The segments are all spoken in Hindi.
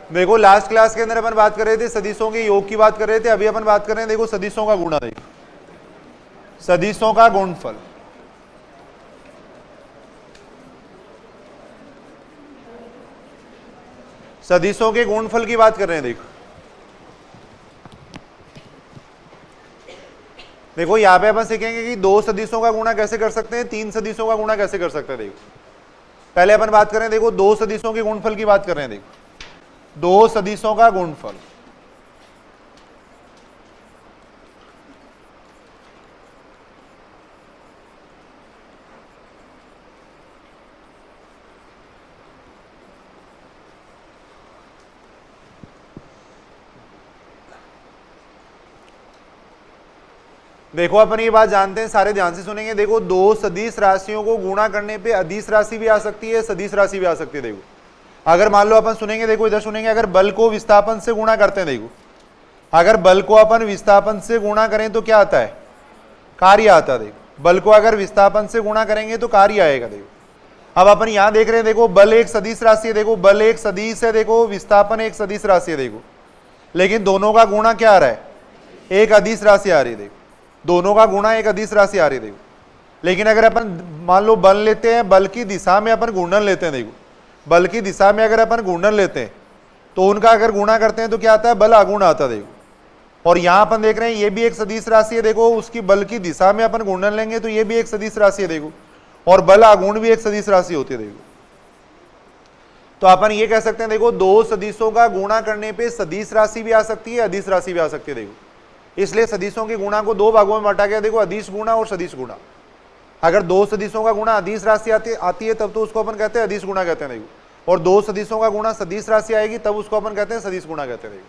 देखो लास्ट क्लास के अंदर अपन बात कर रहे थे सदिशों के योग की बात कर रहे थे, अभी अपन बात कर रहे हैं देखो सदिशों का गुणा। देखो सदिशों का गुणनफल, सदिशों के गुणनफल की बात कर रहे हैं। देखो देखो यहां पे अपन सीखेंगे कि दो सदिशों का गुणा कैसे कर सकते हैं, तीन सदिशों का गुणा कैसे कर सकते हैं। देखो पहले अपन बात करें, देखो दो सदिशों के गुणनफल की बात कर रहे हैं। देखो दो सदिशों का गुणनफल, देखो अपन ये बात जानते हैं, सारे ध्यान से सुनेंगे। देखो दो सदिश राशियों को गुणा करने पे अदिश राशि भी आ सकती है, सदिश राशि भी आ सकती है। देखो अगर मान लो अपन सुनेंगे, देखो इधर सुनेंगे, अगर बल को विस्थापन से गुणा करते हैं, देखो अगर बल को अपन विस्थापन से गुणा करें तो क्या आता है, कार्य आता है। देखो बल को अगर विस्थापन से गुणा करेंगे तो कार्य आएगा। देखो अब अपन यहां देख रहे हैं, देखो बल एक सदिश राशि है, देखो बल एक सदिश है, देखो विस्थापन एक सदिश राशि है। देखो लेकिन दोनों का गुणा क्या आ रहा है, एक अदिश राशि आ रही है। देखो दोनों का गुणा एक अदिश राशि आ रही है। देखो लेकिन अगर अपन मान लो बल लेते हैं, बल की दिशा में अपन गुणन लेते हैं। देखो बल की दिशा में अगर अपन गुणन लेते हैं तो उनका अगर गुणा करते हैं तो क्या आता है, बल आगुण आता है। देखो और यहां अपन देख रहे हैं ये भी एक सदिश राशि है, देखो उसकी बल की दिशा में अपन गुणन लेंगे तो ये भी एक सदिश राशि है। देखो और बल आगुण भी एक सदिश राशि होती है। देखो तो अपन ये कह सकते हैं, देखो दो सदिशों का गुणा करने पे सदिश राशि भी आ सकती है, अदिश राशि भी आ सकती है। देखो इसलिए सदिशों के गुणा को दो भागों में बांटा गया। देखो अदिश गुणा और सदिश गुणा। अगर दो सदिशों का गुणा अदिश राशि आती है तब तो उसको अपन कहते हैं अदिश गुणा कहते हैं। देखो और दो सदिशों का गुणा सदिश राशि आएगी तब उसको अपन कहते हैं सदिश गुणा कहते हैं। देखो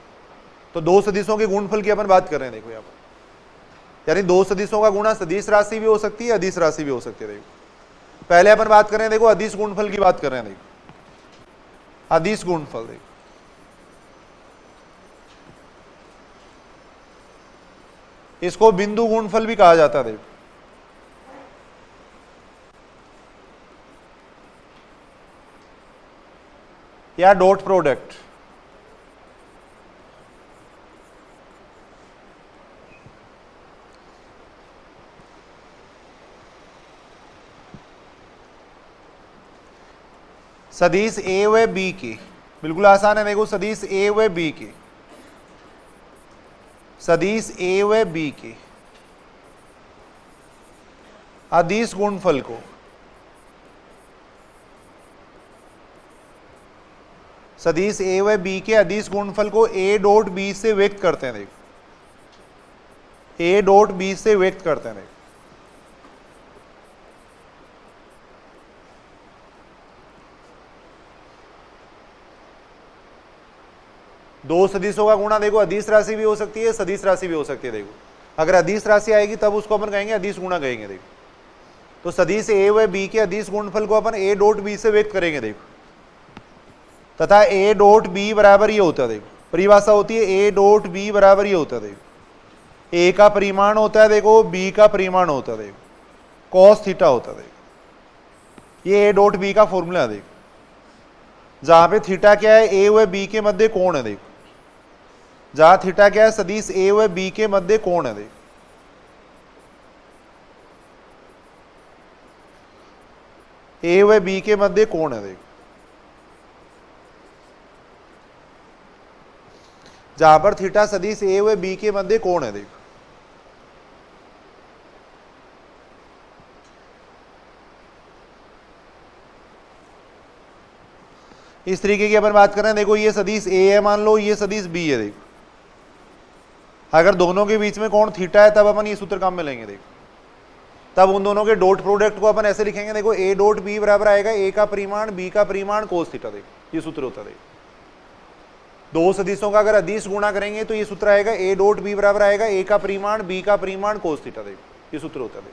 तो दो सदिशों के गुणनफल की अपन बात कर रहे हैं। देखो यहाँ पर यानी दो सदिशों का गुणा सदिश राशि भी हो सकती है, अदिश राशि भी हो सकती है। देखो पहले अपन बात कर रहे हैं, देखो अदिश गुणनफल की बात कर रहे हैं। देखो अदिश गुणनफल, देखो इसको बिंदु गुणनफल भी कहा जाता है। देखो या डॉट प्रोडक्ट, सदिश ए व बी की, बिल्कुल आसान है। देखो सदिश ए व बी की, सदिश ए व बी के अदिश गुणनफल को सदिश ए व बी के अदिश गुणनफल को ए डॉट बी से व्यक्त करते हैं। देखो ए डॉट बी से व्यक्त करते हैं। देखो दो सदिशों का गुणा, देखो अदिश राशि भी हो सकती है, सदिश राशि भी हो सकती है। देखो अगर अदिश राशि आएगी तब उसको अपन कहेंगे अदिश गुणा कहेंगे। देखो तो सदिश ए व बी के अदिश गुणनफल को अपन ए डॉट बी से व्यक्त करेंगे। देखो तथा ए डॉट बी बराबर ये होता है। देखो परिभाषा होती है ए डॉट बी बराबर ये होता है। देखो ए का परिमाण होता है, देखो बी का परिमाण होता है, देखो कॉस थीटा होता है। देखो ये ए डॉट बी का फॉर्मूला है। देखो जहां पे थीटा क्या है, ए व बी के मध्य कोण है। देखो जहां थीटा क्या है, सदिश ए व बी के मध्य कोण है। देखो ए व बी के मध्य कोण है। देखो जहां पर थीटा सदिश ए व बी के मध्य कोण है। देखो इस तरीके की अपन बात कर रहे हैं। देखो ये सदिश ए है, मान लो ये सदिश बी है। देखो अगर दोनों के बीच में कोण थीटा है तब अपन ये सूत्र काम में लेंगे। देखो तब उन दोनों के डॉट प्रोडक्ट को अपन ऐसे लिखेंगे। देखो ए डॉट बी बराबर आएगा ए का परिमाण बी का परिमाण कोस थीटा। देखो ये सूत्र होता है। देखो दो सदिशों का अगर अदिश गुणा करेंगे तो ये सूत्र आएगा ए डॉट बी बराबर आएगा ए का परिमाण बी का परिमाण कोस थीटा। देखो ये सूत्र होता है।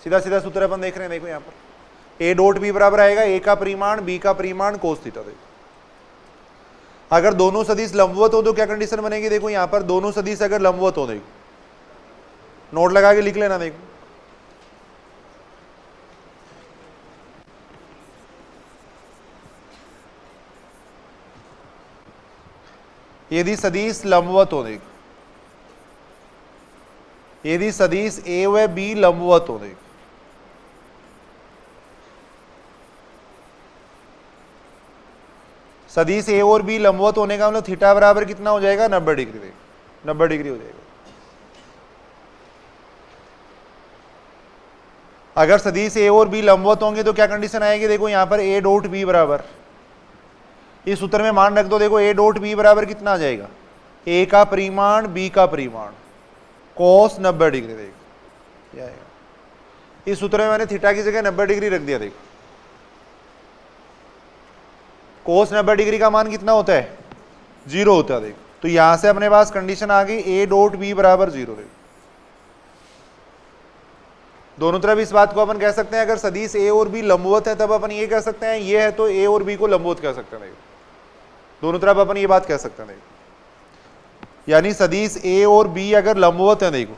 सीधा सीधा सूत्र अपन देख रहे हैं। देखो यहाँ पर ए डॉट बी बराबर आएगा ए का परिमाण बी का परिमाण कोस थीटा। देखो अगर दोनों सदिश लंबवत हो तो क्या कंडीशन बनेगी। देखो यहाँ पर दोनों सदिश अगर लंबवत हो, देखो नोट लगा के लिख लेना। देखो यदि सदिश लंबवत हो, देखो यदि सदिश ए व बी लंबवत हो, देखो सदिश ए और बी लंबवत होने का मतलब थीटा बराबर कितना हो जाएगा, 90 डिग्री, देखो 90 डिग्री हो जाएगा। अगर सदिश ए और बी लंबवत होंगे तो क्या कंडीशन आएगी, देखो यहां पर ए डॉट बी बराबर, इस सूत्र में मान रख दो, देखो ए डॉट बी बराबर कितना आ जाएगा, ए का परिमाण बी का परिमाण कोस 90 डिग्री, देखो आएगा। इस सूत्र में मैंने थीटा की जगह 90 डिग्री रख दिया, देखो कोस 90 डिग्री का मान कितना होता है, 0 होता है, देखो तो यहां से अपने पास कंडीशन आ गई ए डॉट बी बराबर 0, देखो दोनों तरफ इस बात को अपन कह सकते हैं, अगर सदिश ए और बी लंबवत है तब अपन ये कह सकते हैं ये है तो ए और बी को लंबवत कह सकते हैं, दोनों तरफ अपन ये बात कह सकते हैं। यानी सदिश ए और बी अगर लंबवत है, देखो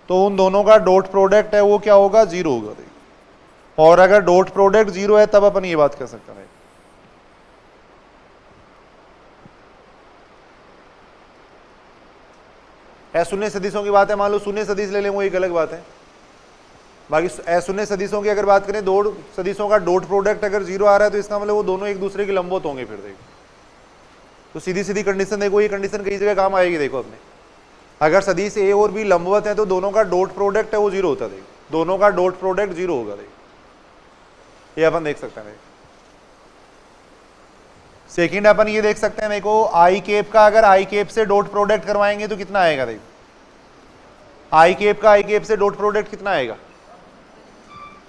तो उन दोनों का डॉट प्रोडक्ट है वो क्या होगा, 0 होगा, देखो और अगर डॉट प्रोडक्ट 0 है तब अपन ये बात कह सकते हैं। अशून्य सदिशों की बात है, मान लो शून्य सदिश ले लें, वो एक अलग बात है। बाकी अशून्य सदिशों की अगर बात करें, दो सदिशों का डॉट प्रोडक्ट अगर 0 आ रहा है तो इसका मतलब वो दोनों एक दूसरे के लंबवत होंगे, फिर देखो तो सीधी सीधी कंडीशन देखो, ये कंडीशन कई जगह काम आएगी। देखो अपने अगर सदिश ए और बी लंबवत है तो दोनों का डॉट प्रोडक्ट है वो 0 होता है, देखो दोनों का डॉट प्रोडक्ट 0 होगा, देखो ये अपन देख सकते हैं। सेकंड अपन ये देख सकते हैं, देखो आई केप का अगर आई केप से डॉट प्रोडक्ट करवाएंगे तो कितना आएगा, देखो आई केप का आई केप से डॉट प्रोडक्ट कितना आएगा,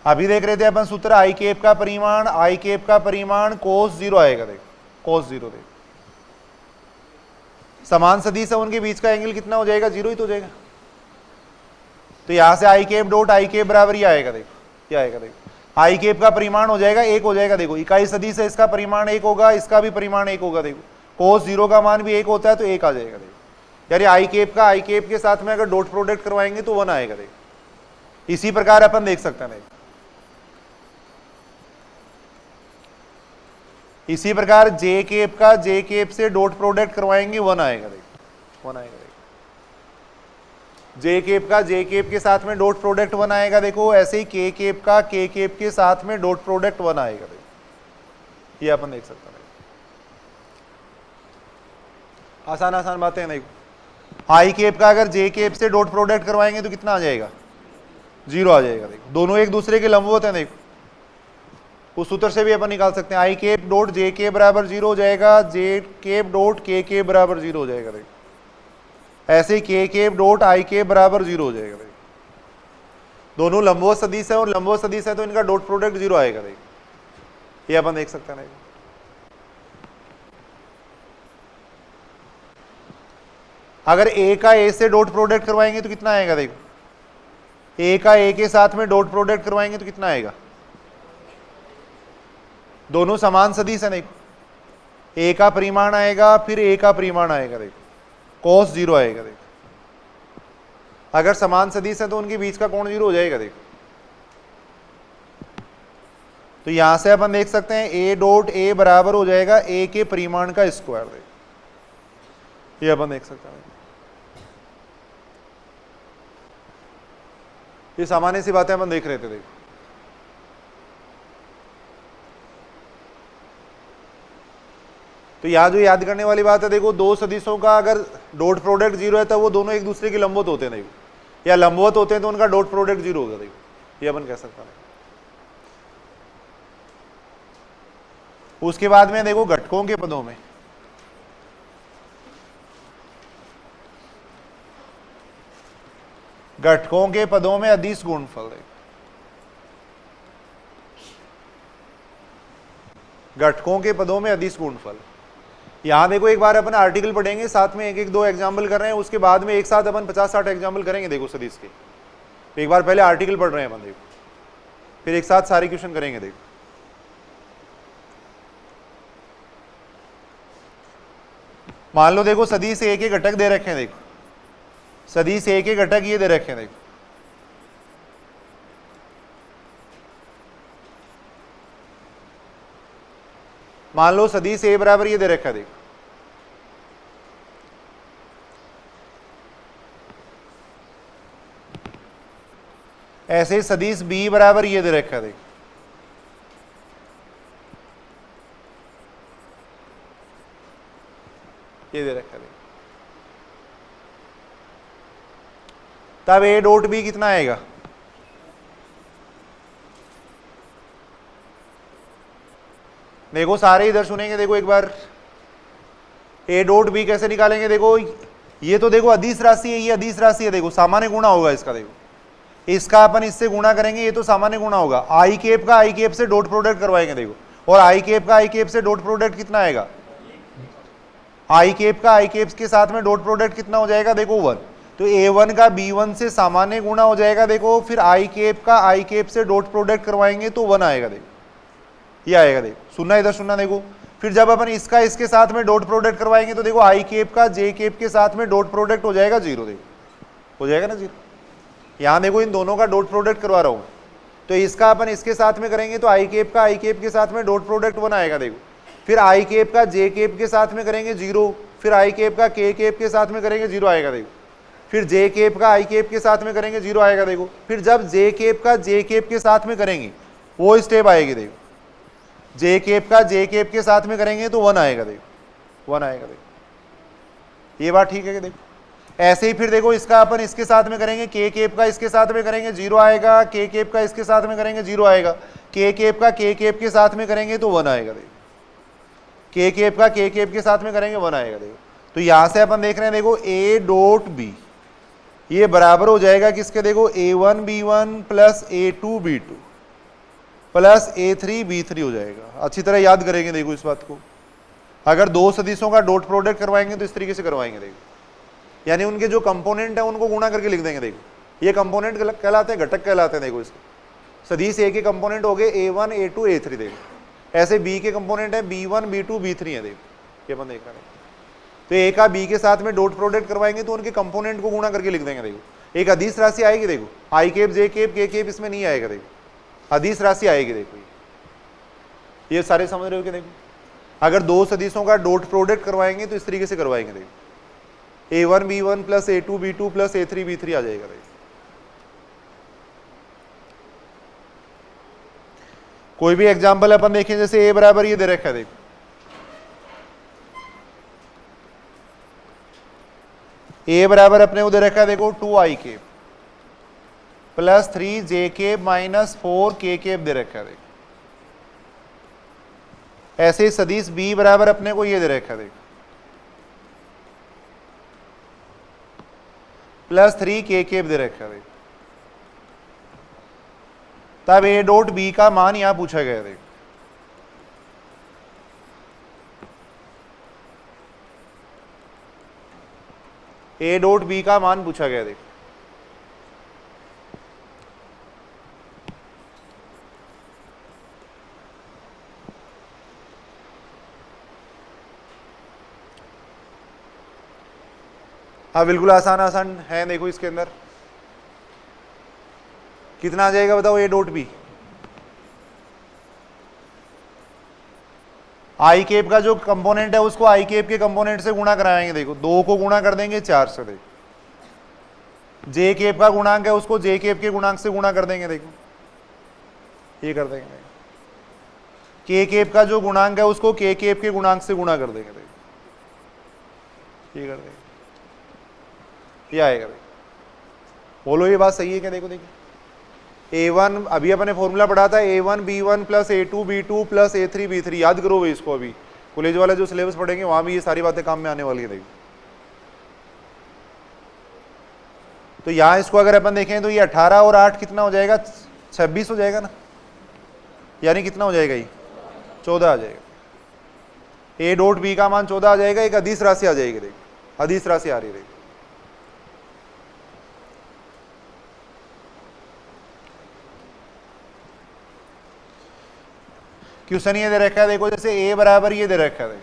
अभी देख रहे थे अपन सूत्र आई केप का परिमाण कोस 0 आएगा, देखो कोस 0, देखो समान सदिश है उनके बीच का एंगल कितना हो जाएगा, 0 ही तो हो जाएगा। तो यहां से आई केप डॉट आई केप बराबर ये आएगा, देखो क्या आएगा, देखो आई केप का परिमाण हो जाएगा 1 हो जाएगा, देखो इकाई सदिश है इसका परिमाण 1 होगा, इसका भी परिमाण 1 होगा, देखो कोस 0 का मान भी 1 होता है तो 1 आ जाएगा, देखो यानी आई केप का आई केप के साथ में अगर डॉट प्रोडक्ट करवाएंगे तो 1 आएगा, देखो इसी प्रकार अपन देख सकते हैं। इसी प्रकार जे केप का जे केप से डॉट प्रोडक्ट करवाएंगे 1 आएगा, देखो 1 आएगा, देखो जे केप का जे केप के साथ में डॉट प्रोडक्ट 1 आएगा, देखो ऐसे ही के केप का के केप के साथ में डॉट प्रोडक्ट 1 आएगा, देखो ये अपन देख सकते हैं। आसान आसान बातें हैं, देखो आई केप का अगर जे केप से डॉट प्रोडक्ट करवाएंगे तो कितना आ जाएगा, 0 आ जाएगा, देखो दोनों एक दूसरे के लंबवत हैं, देखो उस सूत्र से भी अपन निकाल सकते हैं आई केप डॉट जे के बराबर 0 हो जाएगा, जे केप डॉट के बराबर 0 हो जाएगा, देखो ऐसे के केप डॉट आई केप बराबर 0 हो जाएगा, देखो दोनों लंबवत सदिश है और लंबवत सदिश है तो इनका डॉट प्रोडक्ट 0 आएगा, देखो ये अपन देख सकते हैं। अगर ए का ए से डॉट प्रोडक्ट करवाएंगे तो कितना आएगा, देखो ए का ए के साथ में डॉट प्रोडक्ट करवाएंगे तो कितना आएगा, दोनों समान सदिश है, देखो ए का परिमाण आएगा फिर ए का परिमाण आएगा, देखो कोस 0 आएगा, देखो अगर समान सदिश है तो उनके बीच का कोण 0 हो जाएगा, देखो तो यहां से अपन देख सकते हैं ए डॉट ए बराबर हो जाएगा ए के परिमाण का स्क्वायर, देखो ये अपन देख सकते हैं। ये सामान्य सी बातें अपन देख रहे थे, देखो तो यहां जो याद करने वाली बात है, देखो दो सदिशों का अगर डॉट प्रोडक्ट 0 है तो वो दोनों एक दूसरे के लंबवत होते हैं, देखो या लंबवत होते हैं तो उनका डॉट प्रोडक्ट 0 होगा, देखो ये अपन कह सकते हैं। उसके बाद में देखो घटकों के पदों में अदिश गुणनफल, घटकों के पदों में अदिश गुणनफल। यहां देखो एक बार अपन आर्टिकल पढ़ेंगे, साथ में एक एक दो एग्जाम्पल कर रहे हैं, उसके बाद में एक साथ अपन 50-60 एग्जाम्पल करेंगे, देखो सदिश के। एक बार पहले आर्टिकल पढ़ रहे हैं अपन, देखो फिर एक साथ सारे क्वेश्चन करेंगे। देखो मान लो देखो सदिश ए के घटक दे रखे हैं, देखो सदिश ए के घटक ये दे रखे हैं, देखो मान लो सदिश ए बराबर ये दे रखा है, देखो ऐसे ही सदिश b बराबर ये दे रखा है, देख ये दे रखा है, तब a डॉट b कितना आएगा, देखो सारे इधर सुनेंगे, देखो एक बार a डॉट b कैसे निकालेंगे, देखो ये तो देखो अदिश राशि है, ये अदिश राशि है, देखो सामान्य गुणा होगा इसका, देखो इसका अपन इससे गुणा करेंगे, ये तो सामान्य गुणा होगा, आई केप का आई केप से डॉट प्रोडक्ट करवाएंगे, देखो और आई केप का आई केप से डॉट प्रोडक्ट कितना आएगा, आई केप का आई केप के साथ में डॉट प्रोडक्ट कितना हो जाएगा, देखो 1, तो a1 का b1 से सामान्य गुणा हो जाएगा, देखो फिर आई केप का आई केप से डॉट प्रोडक्ट करवाएंगे तो 1 आएगा, देखो ये आएगा, देखो सुनना इधर सुनना, देखो फिर जब अपन इसका इसके साथ में डॉट प्रोडक्ट करवाएंगे तो देखो आई केप का जे केप के साथ में डॉट प्रोडक्ट हो जाएगा 0, देखो हो जाएगा ना 0, यहां देखो इन दोनों का डॉट प्रोडक्ट करवा रहा हूं, तो इसका अपन इसके साथ में करेंगे तो आई केप का आई केप के साथ में डॉट प्रोडक्ट 1 आएगा, देखो फिर आई केप का जे केप के साथ में करेंगे 0, फिर आई केप का के केप के साथ में करेंगे 0 आएगा, देखो फिर जे केप का आई केप के साथ में करेंगे 0 आएगा, देखो फिर जब जे केप का जे केप के साथ में करेंगे वो स्टेप आएगी, देखो जे केप का जे केप के साथ में करेंगे तो 1 आएगा, देखो 1 आएगा, देखो ये बात ठीक है कि देखो ऐसे ही फिर देखो इसका अपन इसके साथ में करेंगे, के केप का इसके साथ में करेंगे 0 आएगा, के केप का इसके साथ में करेंगे 0 आएगा, के केप का के केप के साथ में करेंगे तो 1 आएगा, देखो के केप का के केप के साथ में करेंगे 1 आएगा, देखो तो यहां से अपन देख रहे हैं, देखो a डॉट b ये बराबर हो जाएगा किसके, देखो a1 b1 plus a2 b2 plus a3 b3 हो जाएगा। अच्छी तरह याद करेंगे, देखो इस बात को, अगर दो सदिशों का डॉट प्रोडक्ट करवाएंगे तो इस तरीके से करवाएंगे, देखो यानी उनके जो कंपोनेंट है उनको गुणा करके लिख देंगे, देखो ये कंपोनेंट कहलाते हैं, घटक कहलाते हैं, देखो इसके सदिश a के कंपोनेंट हो गए a1 a2 a3, देखो ऐसे b के कंपोनेंट है b1 b2 b3 है, देखो ये अपन देख रहे हैं, तो a का b के साथ में डॉट प्रोडक्ट करवाएंगे तो उनके कंपोनेंट को गुणा करके लिख देंगे, देखो एक अदिश राशि आएगी, देखो आई केप जे केप के केप इसमें नहीं आएगा, देखो अदिश राशि आएगी, देखो ये सारे समझ रहे हो कि देखो अगर दो सदिशों का डॉट प्रोडक्ट करवाएंगे तो इस तरीके से करवाएंगे, देखो a1 b1 plus a2 b2 plus a3 b3 आ जाएगा, देखो कोई भी एग्जांपल अपन देखें, जैसे a बराबर ये दे रखा है, देखो a बराबर अपने को दे रखा है, देखो 2i cap plus 3j cap minus 4k cap दे रखा है, देखो ऐसे सदिश b बराबर अपने को ये दे रखा है, देखो प्लस 3k केप दे रखा है, देखो तब a डॉट b का मान यहां पूछा गया, देखो a डॉट b का मान पूछा गया, देखो हाँ बिल्कुल आसान आसान है, देखो इसके अंदर कितना आ जाएगा बताओ, a dot B I cap का जो कंपोनेंट है उसको आई केप के कंपोनेंट से गुणा कराएंगे, देखो 2 को गुणा कर देंगे 4 से, देखो जे केप का गुणांक है उसको जे केप के गुणांक से गुणा कर देंगे, देखो ये कर देंगे, के केप का जो गुणांक है उसको के केप के गुणांक से गुणा कर देंगे, देखो ये कर देंगे, ये आएगा, देखो बोलो ये बात सही है क्या, देखो देखिए a1 अभी अपने फॉर्मूला पढ़ा था a1 b1 plus a2 b2 plus a3 b3, याद करो भाई इसको, अभी कॉलेज वाले जो सिलेबस पढ़ेंगे वहां भी ये सारी बातें काम में आने वाली है, देखो तो यहाँ इसको अगर अपन देखें तो ये 18 और 8 कितना हो जाएगा, 26 हो जाएगा ना, यानी कितना हो जाएगा, ये 14 आ जाएगा, a डॉट b का मान 14 आ जाएगा, एक अदिश राशि आ जाएगी, देखो अदिश राशि आ रही है, देखो क्वेश्चन ये दे रखा है, देखो जैसे a बराबर ये दे रखा है,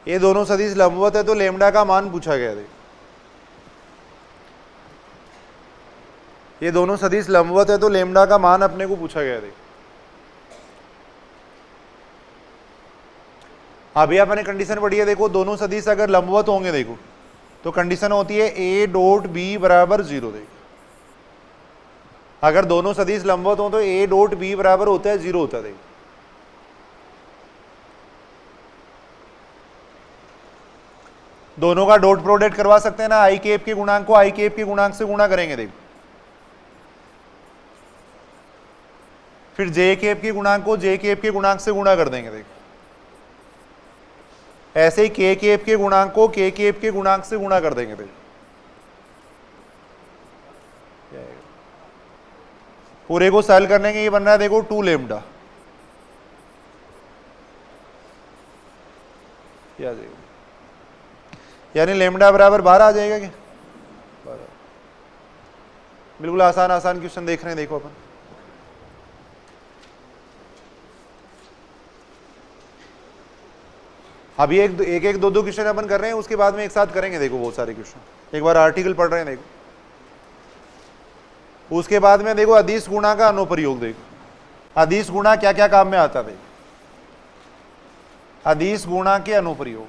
ये दोनों सदिश लंबवत है तो लेमडा का मान पूछा गया है। ये दोनों सदिश लंबवत है तो लेमडा का मान अपने को पूछा गया है। अभी आपने कंडीशन पढ़ी है, देखो दोनों सदिश अगर लंबवत होंगे, देखो तो कंडीशन होती है ए डॉट बी बराबर 0। देखो अगर दोनों सदिश लंबवत हो तो ए डॉट बी बराबर होता है 0 होता है। देखो दोनों का डॉट प्रोडक्ट करवा सकते हैं ना, आई के एफ के गुणांक को आई के एफ के गुणांक से गुणा करेंगे। देखो फिर जे के एफ के गुणांक को जे के एफ के गुणांक से गुणा कर देंगे। देखो ऐसे ही के एफ के गुणांक को के एफ के गुणांक से गुणा कर देंगे। देखो पूरे को सॉल्व करने के ये बन रहा है, देखो 2 लेमडा। यानी लेमडा बराबर 12 आ जाएगा क्या? 12। बिल्कुल आसान आसान क्वेश्चन देख रहे हैं। देखो अपन अभी एक दो क्वेश्चन अपन कर रहे हैं, उसके बाद में एक साथ करेंगे। देखो बहुत सारे क्वेश्चन एक बार आर्टिकल पढ़ रहे हैं। देखो उसके बाद में देखो अदिश गुणा का अनुप्रयोग। देखो अदिश गुणा क्या क्या काम में आता है। देखो अदिश गुणा के अनुप्रयोग।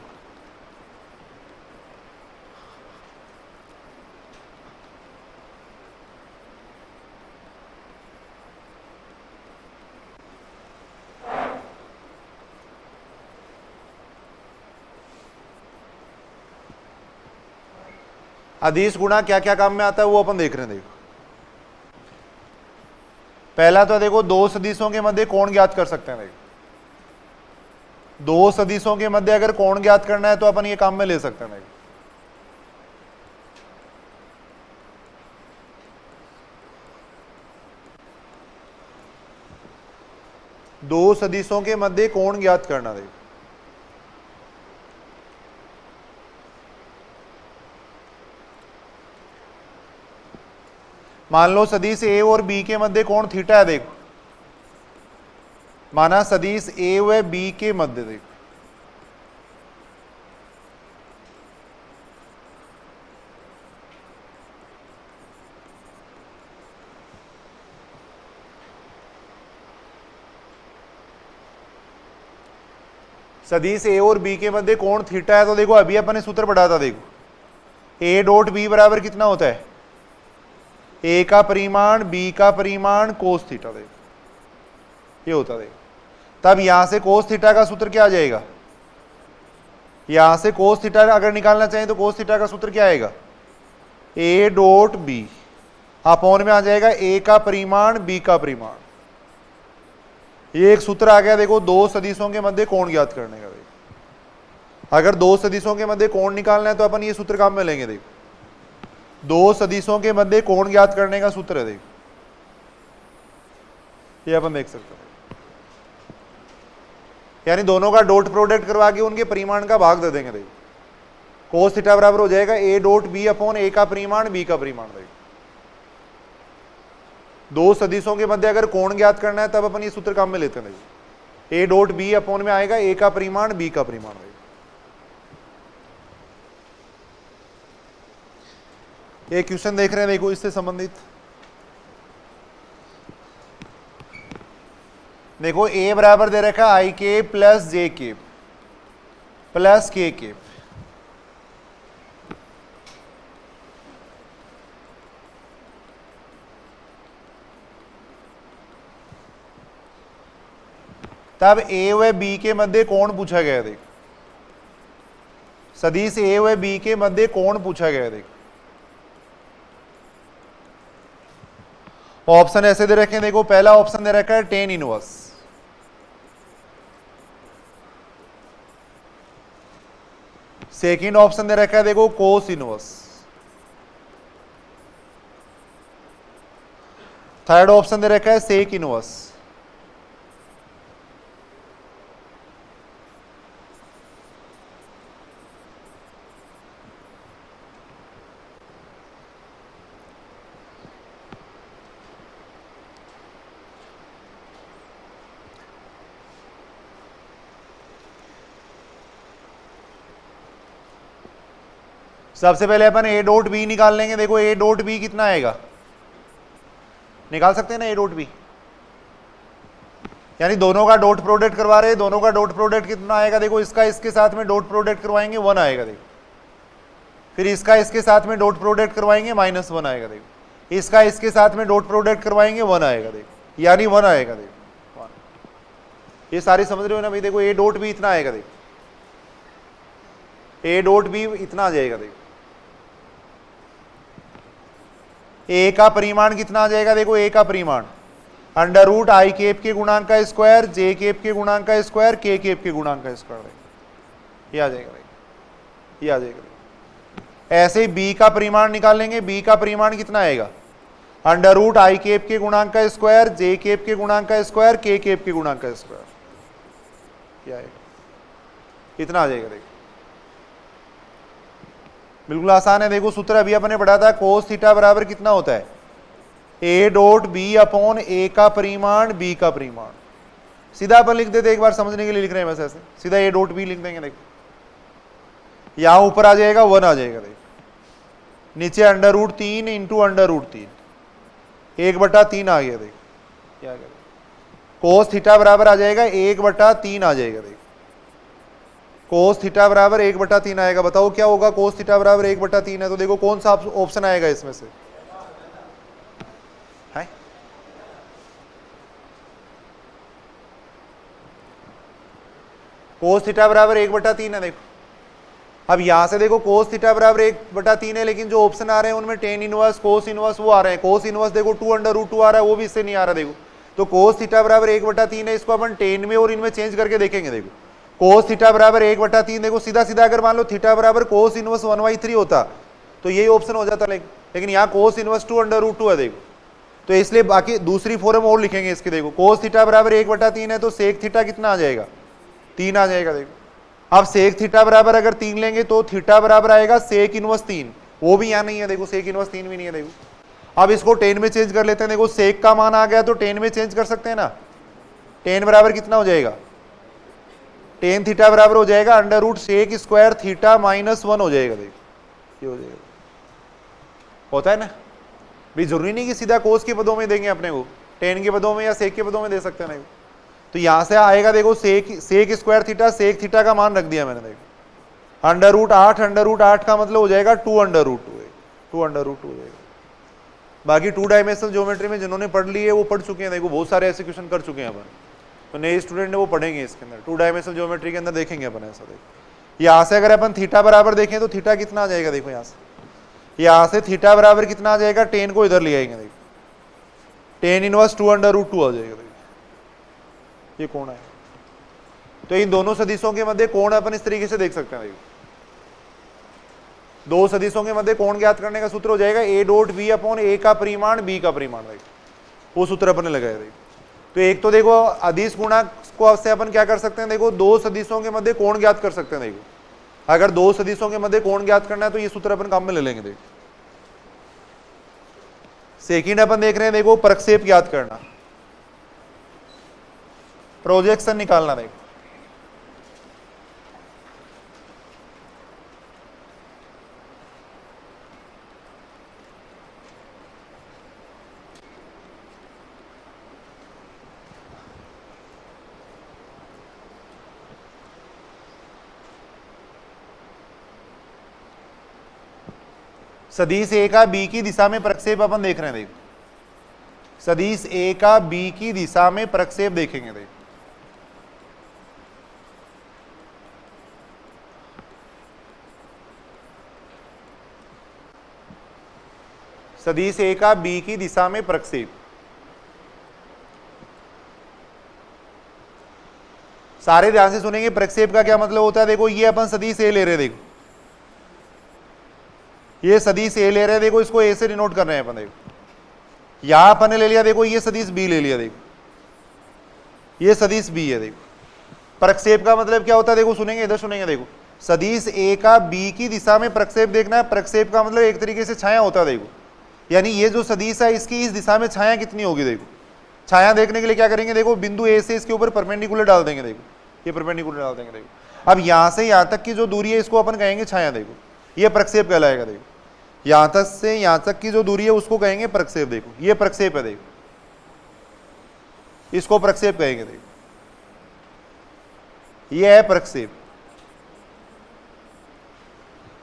अदिश गुणा क्या क्या काम में आता है वो अपन देख रहे हैं। देखो पहला तो देखो दो सदिशों के मध्य कोण ज्ञात कर सकते हैं। देखो दो सदिशों के मध्य अगर कोण ज्ञात करना है तो अपन ये काम में ले सकते हैं। देखो दो सदिशों के मध्य कोण ज्ञात करना। देखो मान लो सदिश ए और बी के मध्य कोण थीटा है। देखो माना सदिश ए व बी के मध्य। देखो सदिश ए और बी के मध्य कोण थीटा है तो देखो अभी अपन ने सूत्र पढ़ा था। देखो ए डॉट बी बराबर कितना होता है? ए का परिमाण बी का परिमाण कोस थीटा। देखो ये होता है। तब यहां से कोस थीटा का सूत्र क्या आ जाएगा? यहां से कोस थीटा अगर निकालना चाहें तो कोस थीटा का सूत्र क्या आएगा? ए डॉट बी अपॉन में आ जाएगा ए का परिमाण बी का परिमाण। ये एक सूत्र आ गया। देखो दो सदिशों के मध्य कोण ज्ञात करने का। देखो अगर दो सदिशों के मध्य कोण निकालना है तो अपन ये सूत्र काम में लेंगे। देखो दो सदिशों के मध्य कोण ज्ञात करने का सूत्र है। देखो ये अपन देख सकते हैं। यानी दोनों का डॉट प्रोडक्ट करवा के उनके परिमाण का भाग दे देंगे। देखो कोस थीटा बराबर हो जाएगा ए डॉट बी अपॉन ए का परिमाण बी का परिमाण। देखो दो सदिशों के मध्य अगर कोण ज्ञात करना है तब अपन ये सूत्र काम में लेते हैं। देखो ए डॉट बी अपॉन में आएगा ए का परिमाण बी का परिमाण। एक क्वेश्चन देख रहे हैं। देखो इससे संबंधित देखो ए बराबर दे रखा आई के प्लस जे के प्लस के के। तब ए व बी के मध्य कोण पूछा गया। देखो सदिश ए व बी के मध्य कोण पूछा गया। देखो ऑप्शन ऐसे दे रखे हैं। देखो पहला ऑप्शन दे रखा है टेन इनवर्स। सेकंड ऑप्शन दे रखा है देखो कोस इनवर्स। थर्ड ऑप्शन दे रखा है सेक इनवर्स। सबसे पहले अपन ए डॉट बी निकाल लेंगे। देखो ए डॉट बी कितना आएगा, निकाल सकते हैं ना ए डॉट बी, यानी दोनों का डॉट प्रोडक्ट करवा रहे हैं, दोनों का डॉट प्रोडक्ट कितना आएगा, देखो इसका इसके साथ में डॉट प्रोडक्ट करवाएंगे 1 आएगा देखो, फिर इसका इसके साथ में डॉट प्रोडक्ट करवाएंगे -1 आएगा देखो, इसका इसके साथ में डॉट प्रोडक्ट करवाएंगे 1 आएगा देखो, यानी 1 आएगा देखो। ये सारी समझ रहे हो ना भाई। देखो ए डॉट बी इतना आएगा देखो, ए डॉट बी इतना आ जाएगा देखो। ए का परिमाण कितना आ जाएगा, देखो ए का परिमाण √i केप के गुणांक का स्क्वायर, j केप के गुणांक का स्क्वायर, k केप के गुणांक का स्क्वायर, ये आ जाएगा देखो, ये आ जाएगा। ऐसे b का परिमाण निकाल लेंगे। b का परिमाण कितना आएगा, √i केप के गुणांक का स्क्वायर, j केप के गुणांक का स्क्वायर, k केप के गुणांक का स्क्वायर, क्या आएगा, इतना आ जाएगा देखो। बिल्कुल आसान है। देखो सूत्र अभी अपने पढ़ा था, cos थीटा बराबर कितना होता है, a dot B upon a का परिमाण b का परिमाण। सीधा अपन लिख देते, एक बार समझने के लिए लिख रहे हैं, बस ऐसे सीधा a डॉट बी लिख देंगे। देखो यहां ऊपर आ जाएगा 1 आ जाएगा देखो, नीचे √3 इंटू √3, 1/3 आ गया देखो, क्या आ गया, cos थीटा बराबर आ जाएगा 1/3 आ जाएगा देखो, cos थीटा बराबर 1/3 आएगा। बताओ क्या होगा, cos थीटा बराबर 1/3 है तो देखो कौन सा ऑप्शन आएगा इसमें से, है cos थीटा बराबर 1/3 है देखो। अब यहां से देखो cos थीटा बराबर 1/3 है, लेकिन जो ऑप्शन आ रहे हैं उनमें tan इनवर्स, cos इनवर्स वो आ रहे हैं। cos इनवर्स देखो 2/2 आ रहा है, वो भी इससे नहीं आ रहा देखो। तो cos थीटा बराबर 1/3 है, इसको अपन tan में और इनमें चेंज करके देखेंगे। देखो cos थीटा बराबर 1/3, देखो सीधा सीधा अगर मान लो थीटा बराबर cos इनवर्स 1/3 होता तो यही ऑप्शन हो जाता, लेकिन यहाँ cos इनवर्स 2/2 है देखो, तो इसलिए बाकी दूसरी फॉर्म और लिखेंगे इसके। देखो cos थीटा बराबर 1/3 है तो sec थीटा कितना आ जाएगा, 3 आ जाएगा देखो। अब sec थीटा बराबर अगर 3 लेंगे तो थीटा बराबर आएगा sec इनवर्स 3, वो भी यहाँ नहीं है देखो, sec इनवर्स 3 भी नहीं है देखो। अब इसको tan में चेंज कर लेते हैं। देखो sec का मान आ गया तो tan में चेंज कर सकते हैं ना, tan बराबर कितना हो जाएगा, tan थीटा बराबर हो जाएगा √sec स्क्वायर थीटा -1 हो जाएगा देखो, ये हो जाएगा, होता है ना भाई। जरूरी नहीं कि सीधा cos के पदों में देंगे अपने को, tan के पदों में या sec के पदों में दे सकते हैं। तो यहां से आएगा देखो sec square theta, sec theta का मान रख दिया मैंने देखो, √8 का मतलब हो जाएगा 2/2 हो जाएगा। बाकी 2 डायमेंशनल ज्योमेट्री में जिन्होंने पढ़ ली है वो पढ़ चुके हैं, देखो बहुत सारे ऐसे क्वेश्चन कर चुके हैं अपन, तो नए स्टूडेंट है वो पढ़ेंगे इसके अंदर। 2 डायमेंशनल ज्योमेट्री के अंदर देखेंगे अपन ऐसा। देखो यहाँ से अगर अपन थीटा बराबर देखें तो थीटा कितना आ जाएगा, देखो यहाँ से थीटा बराबर कितना आ जाएगा, tan को इधर ले आएंगे देखो, tan इनवर्स 2/2 आ जाएगा देखो, ये कोण है। तो इन दोनों सदिशों के मध्य कोण अपन इस तरीके से देख सकते हैं। देखो दो सदिशों के मध्य कोण ज्ञात करने का सूत्र हो जाएगा a dot B upon a का परिमाण b का परिमाण, देखो वो सूत्र अपन ने लगाया। देखो तो एक तो देखो अदिश गुणांक को से अपन क्या कर सकते हैं, देखो दो सदिशों के मध्य कोण ज्ञात कर सकते हैं। देखो अगर दो सदिशों के मध्य कोण ज्ञात करना है तो ये सूत्र अपन काम में ले लेंगे। देखो सेकंड अपन देख रहे हैं, देखो प्रक्षेप ज्ञात करना, प्रोजेक्शन निकालना। देखो सदिश ए का बी की दिशा में प्रक्षेप अपन देख रहे हैं। देखो सदिश ए का बी की दिशा में प्रक्षेप देखेंगे। देखो सदिश ए का बी की दिशा में प्रक्षेप, सारे ध्यान से सुनेंगे। प्रक्षेप का क्या मतलब होता है, देखो ये अपन सदिश ए ले रहे हैं। देखो ये सदिश ए ले रहे हैं, देखो इसको ए से डिनोट कर रहे हैं अपन। देखो यहां अपन ने ले लिया, देखो ये सदिश बी ले लिया, देखो ये सदिश बी है। देखो प्रक्षेप का मतलब क्या होता है, देखो सुनेंगे, इधर सुनेंगे। देखो सदिश ए का बी की दिशा में प्रक्षेप देखना है। प्रक्षेप का मतलब एक तरीके से छाया होता है। देखो यानी ये जो सदिश है इसकी इस दिशा में छाया कितनी होगी। देखो छाया देखने के लिए क्या करेंगे, देखो बिंदु ए से इसके ऊपर परपेंडिकुलर डाल देंगे। देखो ये परपेंडिकुलर डाल देंगे। देखो अब यहां से यहां तक की जो दूरी है इसको अपन कहेंगे छाया। देखो ये प्रक्षेप कहलाएगा। देखो यहां तक से यहां तक की जो दूरी है उसको कहेंगे प्रक्षेप। देखो ये प्रक्षेप है, देखो इसको प्रक्षेप कहेंगे। देखो ये है प्रक्षेप।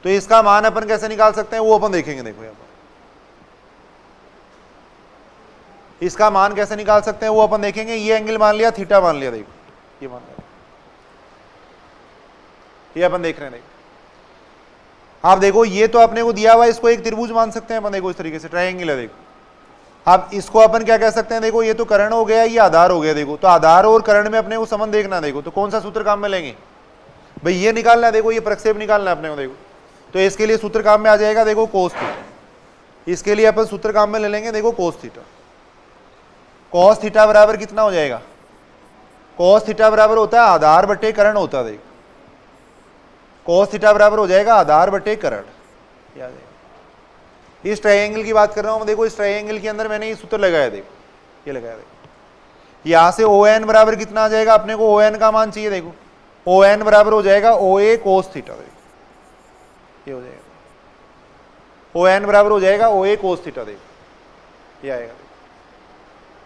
तो इसका मान अपन कैसे निकाल सकते हैं वो अपन देखेंगे। देखो यहां पर इसका मान कैसे निकाल सकते हैं वो अपन देखेंगे। ये एंगल मान लिया, थीटा मान लिया। देखो ये मान लिया, ये अपन देख रहे हैं। देखो आप देखो ये तो अपने को दिया हुआ है, इसको एक त्रिभुज मान सकते हैं अपन। देखो इस तरीके से ट्रायंगल है। देखो अब इसको अपन क्या कह सकते हैं, देखो ये तो कर्ण हो गया, ये आधार हो गया। देखो तो आधार और कर्ण में अपने को संबंध देखना। देखो तो कौन सा सूत्र काम में लेंगे भाई, ये निकालना है। देखो ये प्रक्षेप निकालना है अपने को। देखो तो इसके लिए सूत्र काम में आ जाएगा। देखो कोस थीटा, इसके लिए अपन सूत्र काम में ले लेंगे। देखो कोस थीटा, कोस थीटा बराबर कितना हो जाएगा, कोस थीटा बराबर होता है आधार बटे कर्ण होता है। देखो कोस थीटा बराबर हो जाएगा आधार बटे कर्ण। याद है इस ट्रायंगल की बात कर रहा हूं मैं। देखो इस ट्रायंगल के अंदर मैंने ये सूत्र लगाया। देखो ये लगाया। देखो यहां से ON बराबर कितना आ जाएगा, अपने को ON का मान चाहिए। देखो ON बराबर हो जाएगा OA कोस थीटा। देखो ये हो जाएगा ON बराबर हो जाएगा OA कोस थीटा। देखो ये आएगा।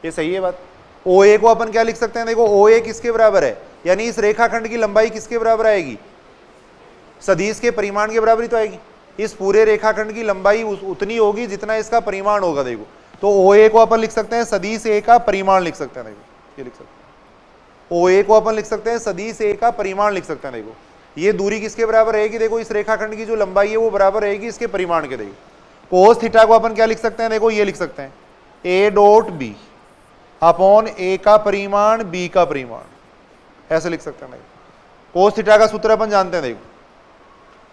ये सही है बात। OA को अपन क्या लिख सकते हैं, देखो OA किसके बराबर है, यानी इस रेखाखंड की लंबाई किसके बराबर आएगी, सदिश के परिमाण के बराबर ही तो आएगी। इस पूरे रेखाखंड की लंबाई उतनी होगी जितना इसका परिमाण होगा। देखो तो OA को अपन लिख सकते हैं सदिश A का परिमाण लिख सकते हैं। देखो ये लिख सकते हैं OA को अपन लिख सकते हैं सदिश A का परिमाण लिख सकते हैं। देखो ये दूरी किसके बराबर रहेगी, देखो इस रेखाखंड की जो लंबाई है वो बराबर रहेगी इसके परिमाण के। देखो कोस थीटा को अपन क्या लिख सकते हैं, देखो ये लिख सकते हैं A dot B upon A का परिमाण B का परिमाण, ऐसे लिख सकते हैं। देखो कोस थीटा का सूत्र अपन जानते हैं। देखो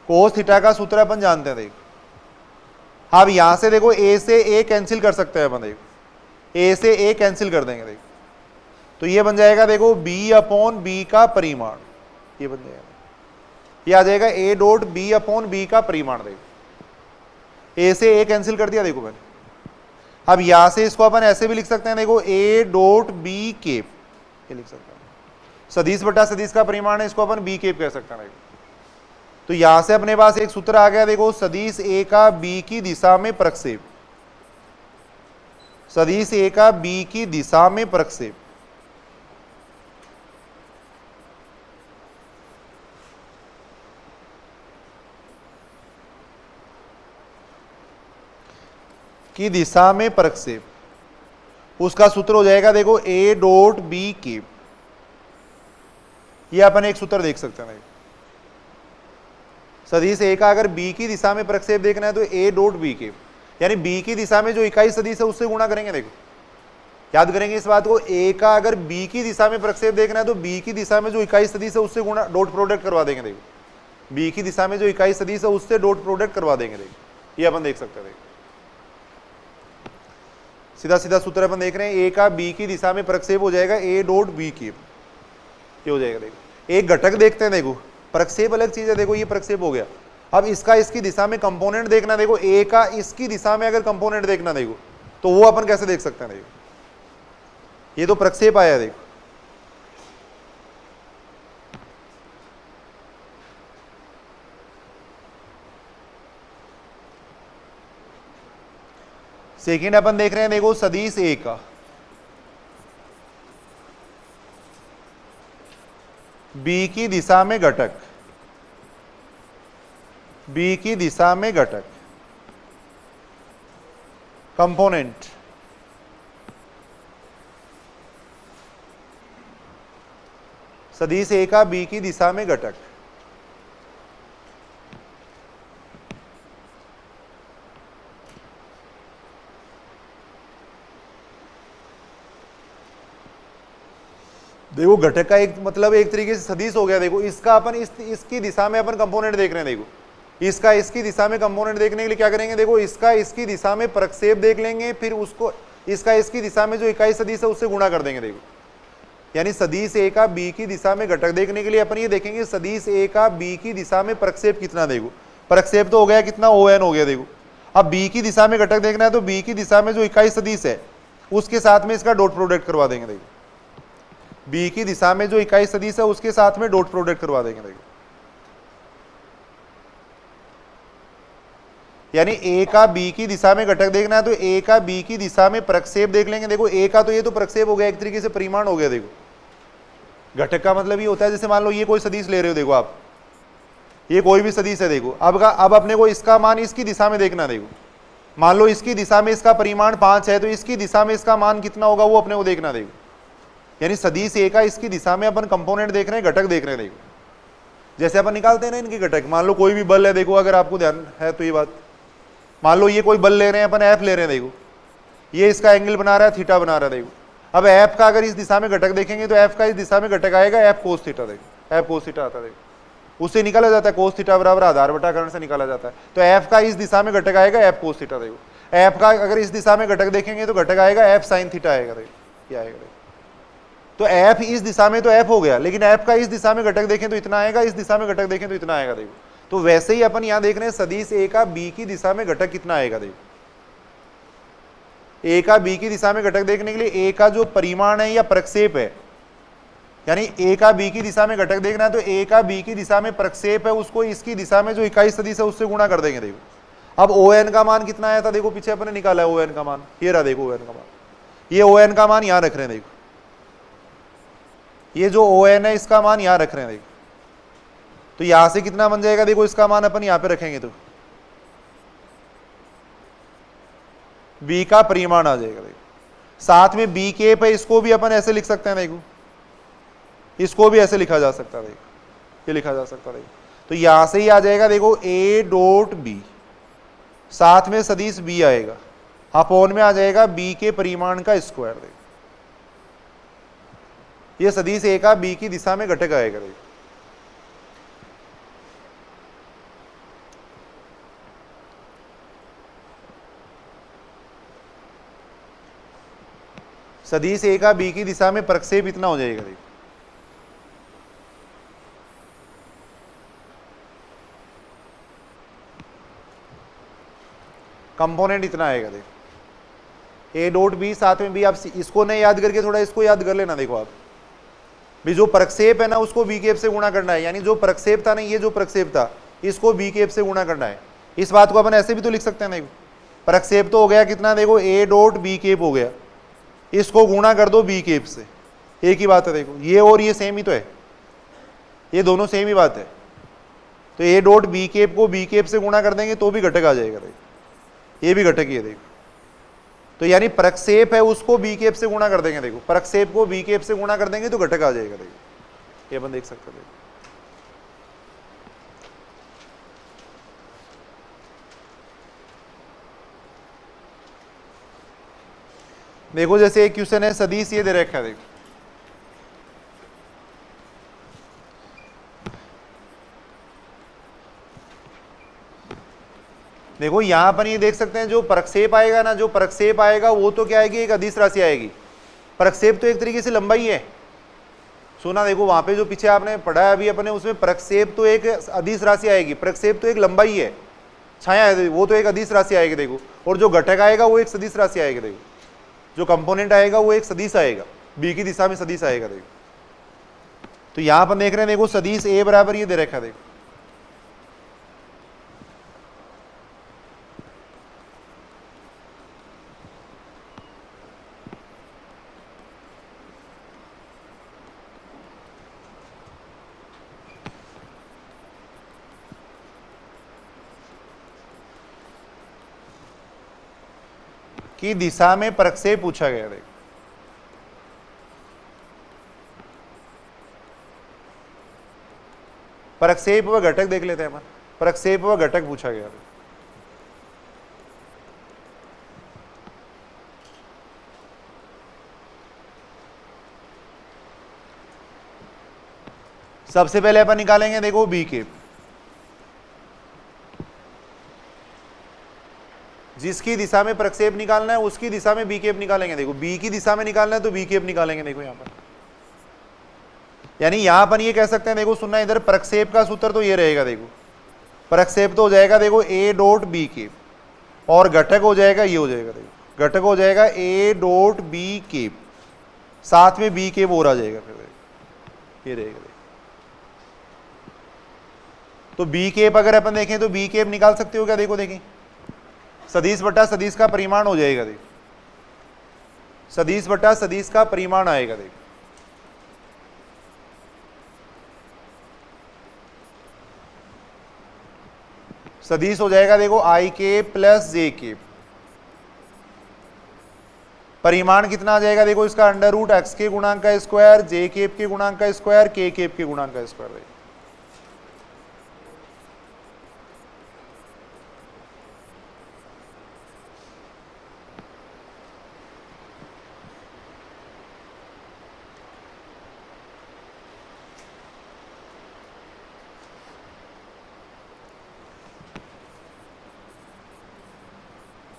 कोस थीटा का सूत्र अपन जानते हैं। देखो अब यहां से देखो A से A कैंसिल कर सकते हैं अपन। देखो A से A कैंसिल कर देंगे। देखो तो ये बन जाएगा देखो B अपॉन B का परिमाण, ये बन जाएगा। ये आ जाएगा A dot B upon B का परिमाण। देखो A से A कैंसिल कर दिया। देखो मैंने अब यहां से इसको अपन ऐसे भी लिख सकते हैं। देखो A डॉट B केप, ये लिख सकते हैं सदिश बटा सदिश का परिमाण है, इसको अपन B केप कह सकते हैं। देखो तो यहां से अपने पास एक सूत्र आ गया। देखो सदिश A का B की दिशा में प्रक्षेप, सदिश A का B की दिशा में प्रक्षेप। की दिशा में प्रक्षेप, उसका सूत्र हो जाएगा देखो A डॉट B केप। ये अपन एक सूत्र देख सकते हैं। सदिश A का अगर B की दिशा में प्रक्षेप देखना है तो A डॉट B केप, यानी B की दिशा में जो इकाई सदिश है उससे गुणा करेंगे। देखो याद करेंगे इस बात को, A का अगर B की दिशा में प्रक्षेप देखना है तो B की दिशा में जो इकाई सदिश है उससे गुणा, डॉट प्रोडक्ट करवा देंगे। देखो B की दिशा में जो इकाई सदिश है उससे डॉट प्रोडक्ट करवा देंगे। देखो ये अपन देख सकते हैं। देखो सीधा सीधा सूत्र अपन देख रहे हैं, A का B की दिशा में प्रक्षेप हो जाएगा A डॉट B केप, ये हो जाएगा। देखो एक घटक देखते हैं। देखो प्रक्षेप अलग चीज है। देखो ये प्रक्षेप हो गया। अब इसका इसकी दिशा में कंपोनेंट देखना। देखो A का इसकी दिशा में अगर कंपोनेंट देखना देखो तो वो अपन कैसे देख सकते हैं। देखो ये तो प्रक्षेप आया। देखो सेकंड अपन देख रहे हैं। देखो सदिश A का B की दिशा में घटक, B की दिशा में घटक कंपोनेंट, सदिश A का B की दिशा में घटक। देखो घटक का एक मतलब एक तरीके से सदिश हो गया। देखो इसका अपन इसकी दिशा में अपन कंपोनेंट देख रहे हैं। देखो इसका इसकी दिशा में कंपोनेंट देखने के लिए क्या करेंगे, देखो इसका इसकी दिशा में प्रक्षेप देख लेंगे, फिर उसको इसका इसकी दिशा में जो इकाई सदिश है उससे गुणा कर देंगे। देखो यानी सदिश A का B की दिशा में घटक देखने के लिए अपन ये देखेंगे सदिश A का B की दिशा में प्रक्षेप कितना। देखो प्रक्षेप तो हो गया कितना, ON हो गया। देखो अब B की दिशा में घटक देखना है तो B की दिशा में जो इकाई सदिश है उसके साथ में इसका डॉट प्रोडक्ट करवा देंगे। देखो B की दिशा में जो इकाई सदिश है उसके साथ में डॉट प्रोडक्ट करवा देंगे। देखो यानी ए का बी की दिशा में घटक देखना है तो ए का बी की दिशा में प्रक्षेप देख लेंगे। देखो ए का तो ये तो प्रक्षेप हो गया, एक तरीके से परिमाण हो गया। देखो घटक का मतलब ये होता है, जैसे मान लो ये कोई सदिश ले रहे हो, देखो आप ये कोई भी सदिश है, देखो अब अपने को इसका मान इसकी दिशा में देखना। देखो मान लो इसकी दिशा में इसका परिमाण 5 है तो इसकी दिशा में इसका मान कितना होगा वो अपने को देखना। देखो यानी सदिश ए का इसकी दिशा में अपन कंपोनेंट देख रहे हैं, घटक देख रहे हैं। देखो जैसे अपन निकालते हैं ना इनके घटक, मान लो कोई भी बल है, देखो अगर आपको ध्यान है तो ये बात, मान लो ये कोई बल ले रहे हैं अपन, एफ ले रहे हैं। देखो ये इसका एंगल बना रहा है, थीटा बना रहा है। देखो अब एफ का अगर इस दिशा में घटक देखेंगे तो एफ का इस दिशा में घटक आएगा एफ कोस थीटा। देखो एफ कोस थीटा आता है, देखो उससे निकाला जाता है कोस थीटा बराबर आधार बटा कर्ण से निकाला जाता है। तो एफ का इस दिशा में घटक आएगा एफ कोस थीटा। देखो एफ का अगर इस दिशा में घटक देखेंगे तो घटक आएगा एफ साइन थीटा आएगा। देखो ये आएगा। देखो तो एफ इस दिशा में तो एफ हो गया, लेकिन एफ का इस दिशा में घटक देखें तो इतना आएगा, इस दिशा में घटक देखें तो इतना आएगा। देखो तो वैसे ही अपन यहां देख रहे हैं सदिश ए का बी की दिशा में घटक कितना आएगा। देखो ए का बी की दिशा में घटक देखने के लिए ए का जो परिमाण है या प्रक्षेप है, यानी ए का बी की दिशा में घटक देखना है तो ए का बी की दिशा में प्रक्षेप है, उसको इसकी दिशा में जो इकाई सदिश है उससे गुणा कर देंगे। देखो अब ओ एन का मान कितना आया था, देखो पीछे अपने निकाला है ओ एन का मान, ये रहा। देखो ओ एन का मान, ये ओ एन का मान यहां रख रहे हैं। देखो ये जो ओ एन है इसका मान यहां रख रहे हैं। देखो तो यहां से कितना बन जाएगा, देखो इसका मान अपन यहां पे रखेंगे तो बी का परिमाण आ जाएगा। देखो साथ में बी केप है, इसको भी अपन ऐसे लिख सकते हैं। देखो इसको भी ऐसे लिखा जा सकता है। देखो ये लिखा जा सकता है। देखो तो यहां से ही आ जाएगा। देखो ए डॉट बी, साथ में सदिश बी आएगा, अपॉन में आ जाएगा बी के परिमाण का स्क्वायर। देखो ये सदिश ए का बी की दिशा में घटक आएगा। देखो सदिश ए का बी की दिशा में प्रक्षेप इतना हो जाएगा। देखो कंपोनेंट इतना आएगा। देखो ए डॉट बी, साथ में बी, आप इसको नहीं याद करके थोड़ा इसको याद कर लेना। देखो आप भी जो प्रक्षेप है ना उसको बी केप से गुणा करना है, यानी जो प्रक्षेप था ना, ये जो प्रक्षेप था इसको बी केप से गुणा करना है। इस बात को अपन ऐसे भी तो लिख सकते हैं। देखो प्रक्षेप तो हो गया कितना, देखो ए डॉट बी केप हो गया, इसको गुणा कर दो बी केप से, एक ही बात है। देखो ये और ये सेम ही तो है, ये दोनों सेम ही बात है। तो ए डॉट बी केप को बी केप से गुणा कर देंगे तो भी घटक आ जाएगा। देखो ये भी घटक ही है। देखो तो यानी प्रक्षेप है उसको बी केप से गुणा कर देंगे। देखो प्रक्षेप को बी केप से गुणा कर देंगे तो घटक आ जाएगा। देखो ये अपन देख सकते हैं। देखो जैसे एक क्वेश्चन है, सदिश ये दे रखा है। देखो देखो यहां पर ये देख सकते हैं जो प्रक्षेप आएगा ना, जो प्रक्षेप आएगा वो तो क्या आएगी, एक अदिश राशि आएगी। प्रक्षेप तो एक तरीके से लंबाई है, सुना। देखो वहां पे जो पीछे आपने पढ़ा है अभी अपने, उसमें प्रक्षेप तो एक अदिश राशि आएगी, प्रक्षेप तो एक लंबाई है, छाया है, वो तो एक अदिश राशि आएगी। देखो और जो घटक आएगा वो एक सदिश राशि आएगी। देखो जो कंपोनेंट आएगा वो एक सदिश आएगा, बी की दिशा में सदिश आएगा। देखो तो यहां पर देख रहे हैं, देखो सदिश ए बराबर ये दे रखा है। देखो की दिशा में प्रक्षेप पूछा गया। देखो प्रक्षेप व घटक देख लेते हैं अपन। प्रक्षेप व घटक पूछा गया। सबसे पहले अपन निकालेंगे, देखो बी केप, जिसकी दिशा में प्रक्षेप निकालना है उसकी दिशा में बी केप निकालेंगे। देखो बी की दिशा में निकालना है तो बी केप निकालेंगे। देखो यहां पर, यानी यहां पर ये कह सकते हैं, देखो सुनना इधर, प्रक्षेप का सूत्र तो ये रहेगा। देखो प्रक्षेप तो हो जाएगा, देखो ए डॉट बी केप, और घटक हो जाएगा ये हो जाएगा। देखो घटक हो जाएगा ए डॉट बी केप, साथ में बी केप और आ जाएगा। फिर ये रहेगा। देखो तो बी केप अगर अपन देखें तो बी केप निकाल सकते हो क्या, देखो देखें सदिश बटा सदिश का परिमाण हो जाएगा देख, सदिश बटा सदिश का परिमाण आएगा देख। सदिश हो जाएगा देखो आई के प्लस जे के, परिमाण कितना आ जाएगा देखो इसका अंडर रूट एक्स के गुणांक का स्क्वायर, जे केप के गुणांक का स्क्वायर, के केप के गुणांक का स्क्वायर।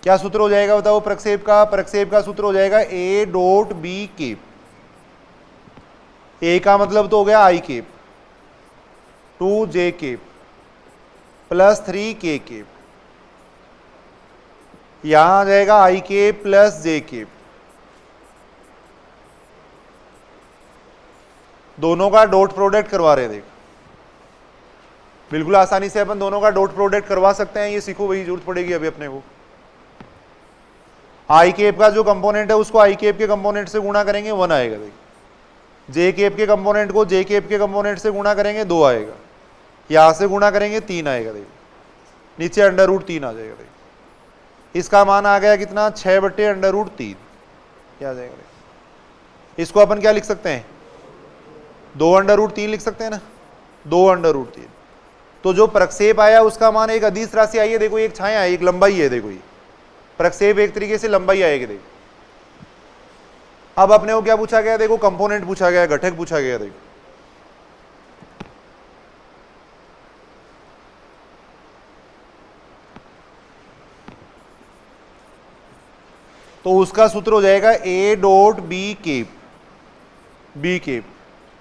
क्या सूत्र हो जाएगा बताओ प्रक्षेप का? प्रक्षेप का सूत्र हो जाएगा ए डॉट बी केप। ए का मतलब तो हो गया आई केप, 2 जे केप प्लस 3 के केप, यहां आ जाएगा आई केप प्लस जे केप। दोनों का डॉट प्रोडक्ट करवा रहे हैं देख, बिल्कुल आसानी से अपन दोनों का डॉट प्रोडक्ट करवा सकते हैं। ये सीखो, वही जरूरत पड़ेगी अभी अपने को। आई केप का जो कंपोनेंट है उसको आई केप के कंपोनेंट से गुणा करेंगे 1 आएगा देख, जे केप के कंपोनेंट को जे केप के कंपोनेंट से गुणा करेंगे 2 आएगा, यहां से गुणा करेंगे 3 आएगा देख, नीचे अंडर रूट 3 आ जाएगा देख। इसका मान आ गया कितना? 6 बटे अंडर रूट 3 क्या आ जाएगा देख। इसको अपन क्या लिख सकते हैं? 2 अंडर रूट 3 लिख सकते हैं ना, 2 अंडर रूट 3। तो जो प्रक्षेप आया उसका मान एक अदिश राशि आई है देखो, एक छाया है, एक लंबाई है देखो, ये प्रक्षेप एक तरीके से लंबाई आएगी देखो। अब अपने को क्या पूछा गया देखो? कंपोनेंट पूछा गया, घटक पूछा गया देखो। तो उसका सूत्र हो जाएगा A dot B cap, B cap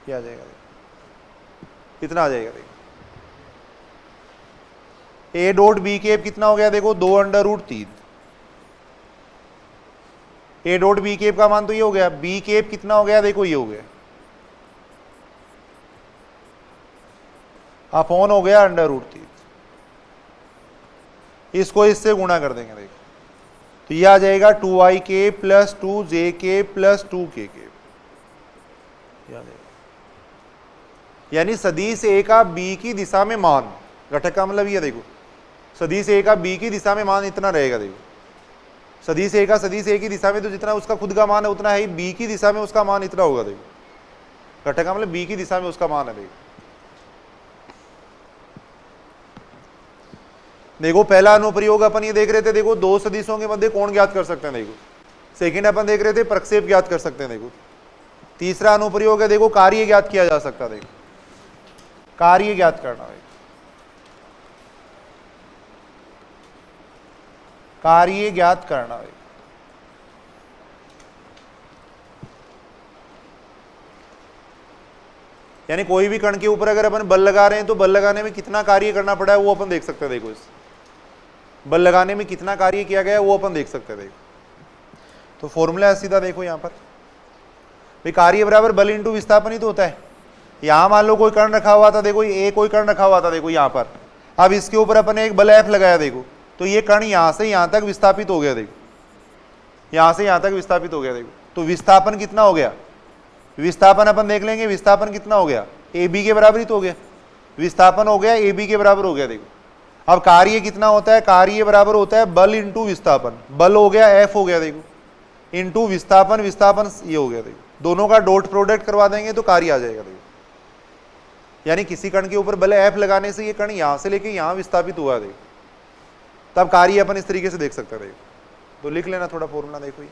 क्या आ जाएगा देखो, इतना आ जाएगा देखो। ए डॉट बी केप कितना हो गया देखो? 2 under root 3। A dot B cap का मान तो ये हो गया, बी केप कितना हो गया देखो, ये हो गया, अपॉन हो गया अंडर रूट 3। इसको इससे गुणा कर देंगे देखो, तो ये आ जाएगा 2i के प्लस 2 जे के प्लस 2 के, यानी सदिश ए का बी की दिशा में मान, घटक का मतलब ये देखो, सदिश ए का बी की दिशा में मान इतना रहेगा देखो। सदिश ए का सदिश ए की दिशा में तो जितना उसका खुद का मान है उतना है, बी की दिशा में उसका मान इतना होगा देखो। घटक का मतलब बी की दिशा में उसका मान है देखो। देखो पहला अनुप्रयोग अपन ये देख रहे थे देखो, 2 सदिशों के मध्य कोण ज्ञात कर सकते हैं देखो। सेकंड अपन देख रहे थे प्रक्षेप ज्ञात कर सकते हैं देखो। तीसरा अनुप्रयोग है देखो, कार्य ज्ञात किया जा सकता है देखो, कार्य ज्ञात करना है, कार्य ज्ञात करना है। यानी कोई भी कण के ऊपर अगर अपन बल लगा रहे हैं तो बल लगाने में कितना कार्य करना पड़ा है वो अपन देख सकते हैं देखो। इस बल लगाने में कितना कार्य किया गया है वो अपन देख सकते हैं देखो। तो फॉर्मूला है सीधा देखो यहां पर, भाई कार्य बराबर बल इंटू विस्थापन ही तो होता है। यहां मान लो कोई कण रखा हुआ था देखो, ए कोई कण रखा हुआ था देखो यहां पर, अब इसके ऊपर अपन ने एक बल F लगाया देखो, तो ये कण यहां से यहां तक विस्थापित हो गया देखो, यहां से यहां तक विस्थापित हो गया देखो। तो विस्थापन कितना हो गया? विस्थापन अपन देख लेंगे, विस्थापन कितना हो गया? ए बी के बराबर ही तो हो गया, विस्थापन हो गया ए बी के बराबर हो गया देखो। अब कार्य कितना होता है? कार्य बराबर होता है बल इंटू विस्थापन, बल हो गया F हो गया देखो, इंटू विस्थापन, विस्थापन ये हो गया देखो। दोनों का डॉट प्रोडक्ट करवा देंगे तो कार्य आ जाएगा देखो। यानी किसी कण के ऊपर बल F लगाने से ये कण यहां से लेके यहां विस्थापित हुआ देखो, तब कार्य अपन इस तरीके से देख सकते हैं देखो। तो लिख लेना थोड़ा फॉर्मूला देखो ये।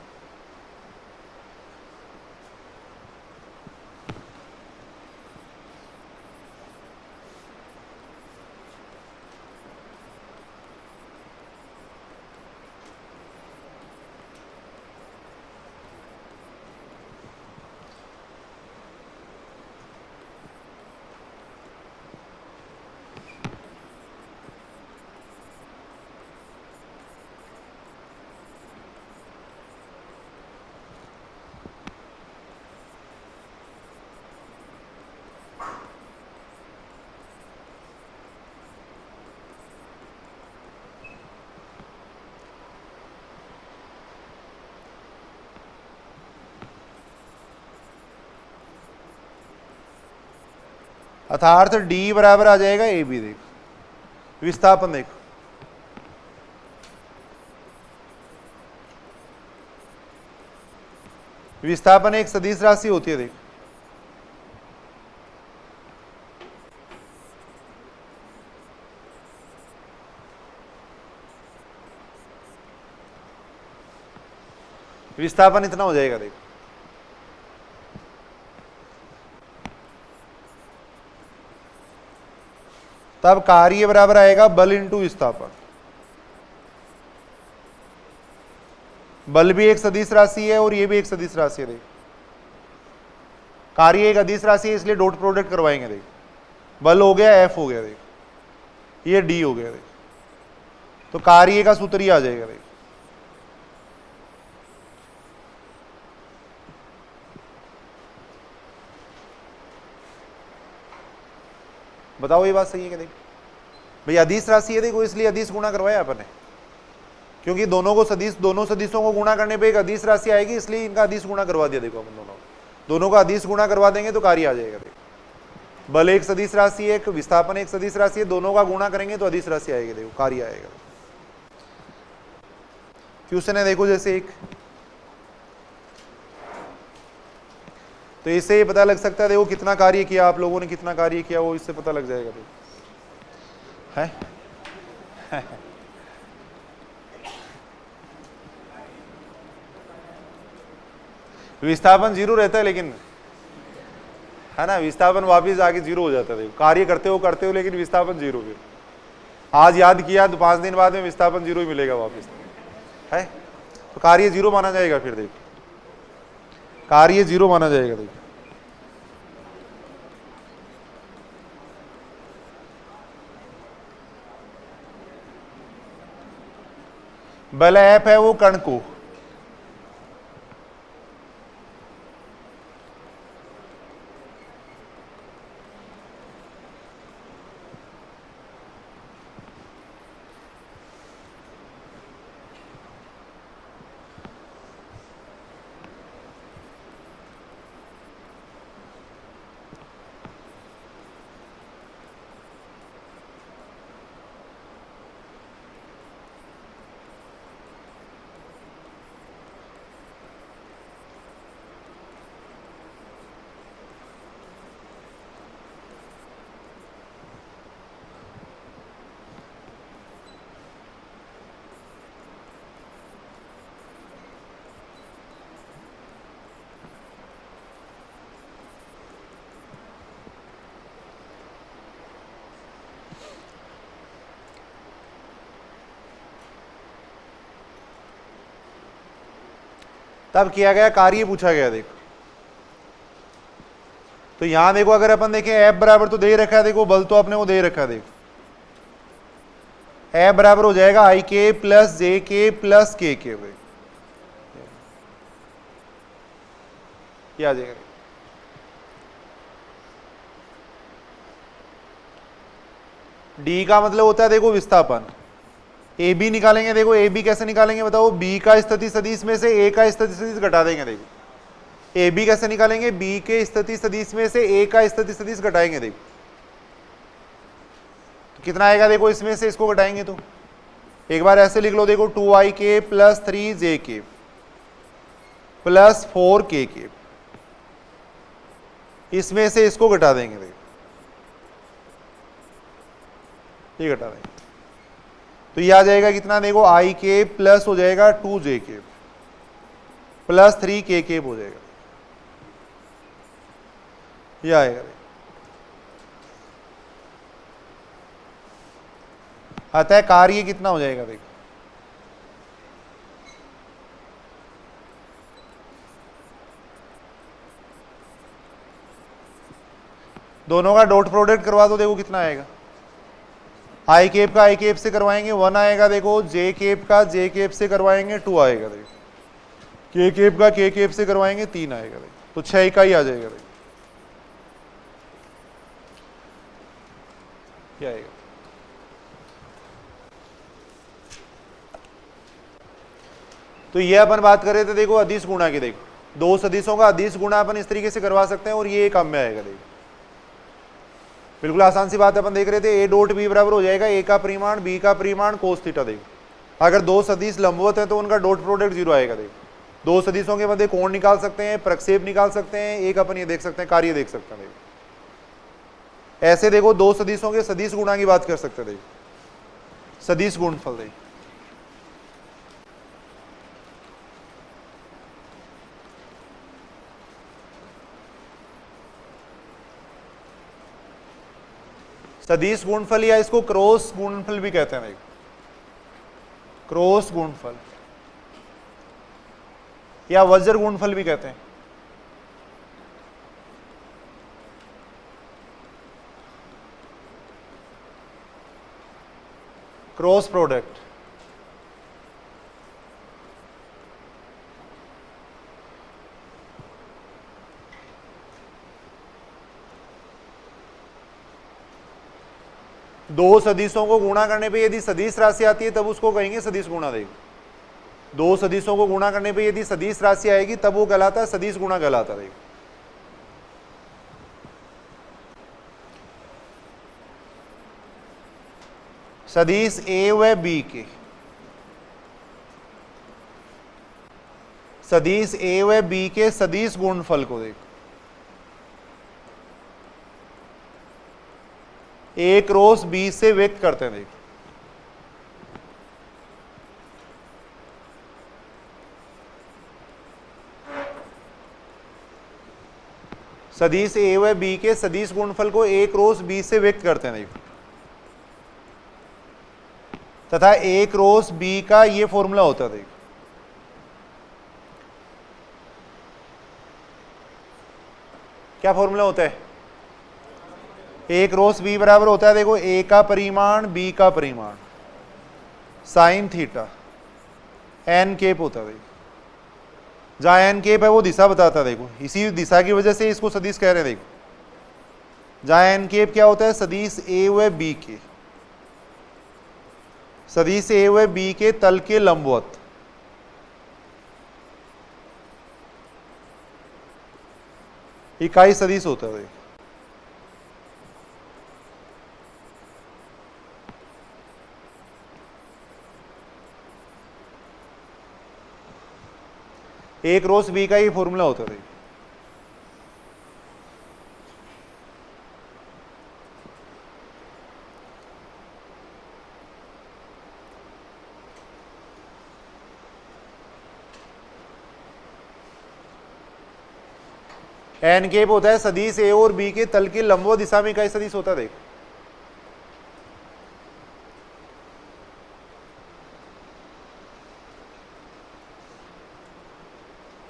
अर्थात डी बराबर आ जाएगा ए बी। देखो विस्थापन, देखो विस्थापन एक सदिश राशि होती है। देखो विस्थापन इतना हो जाएगा। देखो तब कार्य बराबर आएगा बल इंटू विस्थापन। बल भी एक सदिश राशि है और ये भी एक सदिश राशि है। देखो कार्य एक अदिश राशि है, इसलिए डॉट प्रोडक्ट करवाएंगे। देखो बल हो गया एफ हो गया, देखो ये डी हो गया। देखो तो कार्य का सूत्र ही आ जाएगा। देखो बताओ ये बात सही है कि? देखो भाई अदिश राशि है, देखो इसलिए अदिश गुणा करवाया अपन ने, क्योंकि दोनों सदिशों को गुणा करने पे एक अदिश राशि आएगी, इसलिए इनका अदिश गुणा करवा दिया। देखो अपन दोनों का अदिश गुणा करवा देंगे तो कार्य आ जाएगा। देखो बल एक सदिश राशि है, विस्थापन एक सदिश राशि है, दोनों का गुणा करेंगे तो अदिश राशि आएगी। देखो कार्य आएगा। क्वेश्चन है देखो जैसे एक, तो इससे ये पता लग सकता है देखो कितना कार्य किया आप लोगों ने, कितना कार्य किया वो इससे पता लग जाएगा। देखो है विस्थापन जीरो रहता है, लेकिन है ना, विस्थापन वापिस आके जीरो हो जाता है। देखो कार्य करते हो लेकिन विस्थापन जीरो। फिर आज याद किया तो 5 दिन बाद में विस्थापन जीरो ही मिलेगा वापिस, है तो कार्य जीरो माना जाएगा। फिर देखो कार्य जीरो माना जाएगा। देखो बल एफ है वो कण को, तब किया गया कार्य पूछा गया। देखो तो यहां देखो अगर अपन देखें एफ बराबर तो दे रखा है, देखो बल तो अपने को दे रखा है। देखो एफ बराबर हो जाएगा आई के प्लस जे के प्लस के ये आ जाएगा। डी का मतलब होता है देखो विस्थापन। ए बी निकालेंगे, देखो ए बी कैसे निकालेंगे बताओ, बी का स्थिति सदिश में से ए का स्थिति सदिश घटा देंगे। देखो ए बी कैसे निकालेंगे, बी के स्थिति सदिश में से ए का स्थिति सदिश घटाएंगे। देखो तो कितना आएगा, देखो इसमें से इसको घटाएंगे तो एक बार ऐसे लिख लो, देखो 2i के प्लस 3j के प्लस 4k के, इसमें से इसको घटा देंगे। देखो ये घटा देंगे तो ये आ जाएगा कितना, देखो आई के प्लस हो जाएगा 2j के प्लस 3k हो जाएगा, ये आएगा। अतः कार्य कितना हो जाएगा, देखो दोनों का डॉट प्रोडक्ट करवा दो, देखो कितना आएगा। आई केप का आई केप से करवाएंगे 1 आएगा, देखो जे केप का जे केप से करवाएंगे 2 आएगा, देखो के केप का के केप से करवाएंगे 3 आएगा, देखो तो 6 का ही आ जाएगा। देखो क्या आएगा, तो ये अपन बात कर रहे थे देखो अदिश गुणा की। देखो दो सदिशों का अदिश गुणा अपन इस तरीके से करवा सकते हैं और ये काम में आएगा। देखो बिल्कुल आसान सी बात है, अपन देख रहे थे ए डॉट बी बराबर हो जाएगा ए का परिमाण बी का परिमाण कोस थीटा। देखो अगर दो सदिश लंबवत है तो उनका डॉट प्रोडक्ट 0 आएगा। देखो दो सदिशों के मध्य कोण निकाल सकते हैं, प्रक्षेप निकाल सकते हैं, एक अपन ये देख सकते हैं, कार्य देख सकते हैं। देखो ऐसे देखो दो सदिशों के सदिश गुणा की बात कर सकते हैं। देखो सदिश गुणनफल देखो सदिश गुणनफल या इसको क्रॉस गुणनफल भी कहते हैं। देखो क्रॉस गुणनफल या वज्र गुणनफल भी कहते हैं। क्रॉस प्रोडक्ट दो सदिशों को गुणा करने पे यदि सदिश राशि आती है तब उसको कहेंगे सदिश गुणा। देखो दो सदिशों को गुणा करने पे यदि सदिश राशि आएगी तब वो कहलाता है सदिश गुणा कहलाता है। देखो सदिश ए व बी के सदिश ए व बी के सदिश गुणनफल को देखो ए क्रॉस बी से व्यक्त करते हैं। देखो सदिश ए व बी के सदिश गुणनफल को ए क्रॉस बी से व्यक्त करते हैं। देखो तथा ए क्रॉस बी का ये फॉर्मूला होता है। देखो क्या फॉर्मूला होता है? ए क्रॉस बी बराबर होता है देखो ए का परिमाण बी का परिमाण साइन थीटा एन केप होता है। देखो जहां एन केप है वो दिशा बताता है। देखो इसी दिशा की वजह से इसको सदिश कह रहे हैं। देखो जहां एन केप क्या होता है? सदिश ए व बी के सदिश ए व बी के तल के लंबवत इकाई सदिश होता है। ए क्रॉस बी का ही फॉर्मूला होता है। एन केप होता है सदिश ए और बी के तल की लंबवत दिशा में इकाई सदिश होता है। देखो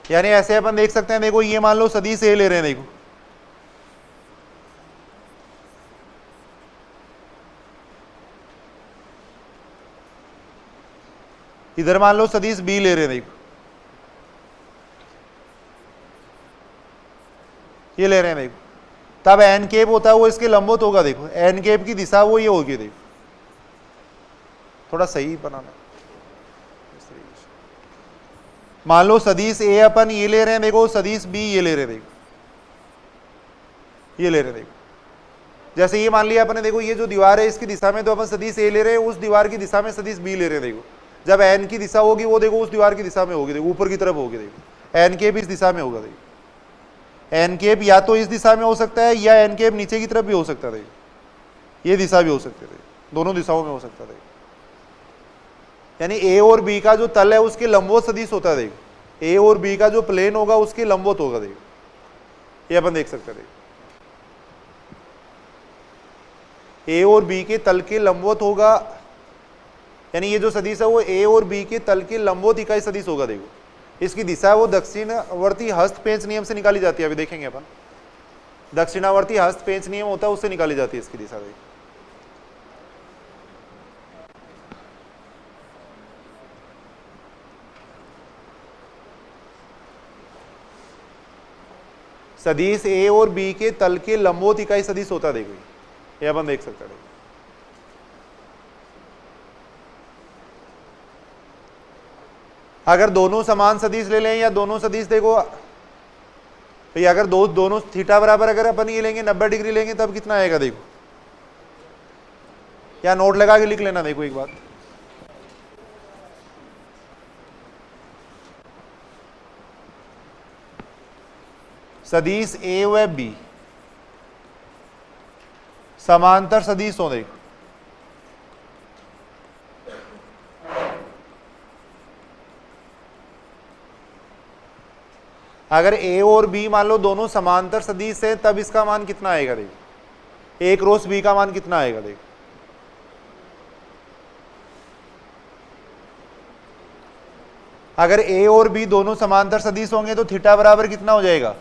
यानी ऐसे अपन देख सकते हैं। देखो ये मान लो सदिश ए ले रहे हैं। देखो इधर मान लो सदिश बी ले रहे हैं। देखो ये ले रहे हैं। देखो तब एन केप होता है वो इसके लंबवत होगा। देखो एन केप की दिशा वो ये होगी। देखो थोड़ा सही बनाना। मान लो सदिश ए अपन ये ले रहे हैं। देखो सदिश बी ये ले रहे हैं। देखो ये ले रहे हैं। देखो जैसे ये मान लिया अपने, देखो ये जो दीवार है इसकी दिशा में तो अपन सदिश ए ले रहे हैं, उस दीवार की दिशा में सदिश बी ले रहे हैं। देखो जब एन की दिशा होगी वो देखो उस दीवार की दिशा में होगी। देखो ऊपर की तरफ होगी। देखो एन केप इस दिशा में होगा। देखो एन केप या तो इस दिशा में हो सकता है या एन केप नीचे की तरफ भी हो सकता है। देखो ये दिशा भी हो सकती है। दोनों दिशाओं में हो सकता है। यानी ए और बी का जो तल है उसके लंबवत सदिश होता है। देखो ए और बी का जो प्लेन होगा उसके लंबवत होगा। देखो ये अपन देख सकते हैं। देखो ए और बी के तल के लंबवत होगा, यानी ये जो सदिश है वो ए और बी के तल के लंबवत इकाई सदिश होगा। देखो इसकी दिशा है वो दक्षिणावर्ती हस्त पेंच नियम से निकाली जाती है। अभी देखेंगे अपन दक्षिणावर्ती हस्त पेंच नियम होता है उससे निकाली जाती है इसकी दिशा। देखो सदिश ए और बी के तल के लंबवत इकाई सदिश होता है। देखो ये अपन देख सकते हैं। अगर दोनों समान सदिश ले लें या दोनों सदिश देखो तो ये अगर दोनों थीटा बराबर अगर अपन ये लेंगे 90 डिग्री लेंगे तब कितना आएगा? देखो या नोट लगा के लिख लेना। देखो एक बात, सदिश ए व बी समांतर सदिश हो। देखो अगर ए और बी मान लो दोनों समांतर सदिश है, तब इसका मान कितना आएगा। देखो ए क्रॉस बी का मान कितना आएगा। देखो अगर ए और बी दोनों समांतर सदिश होंगे तो थीटा बराबर कितना हो जाएगा,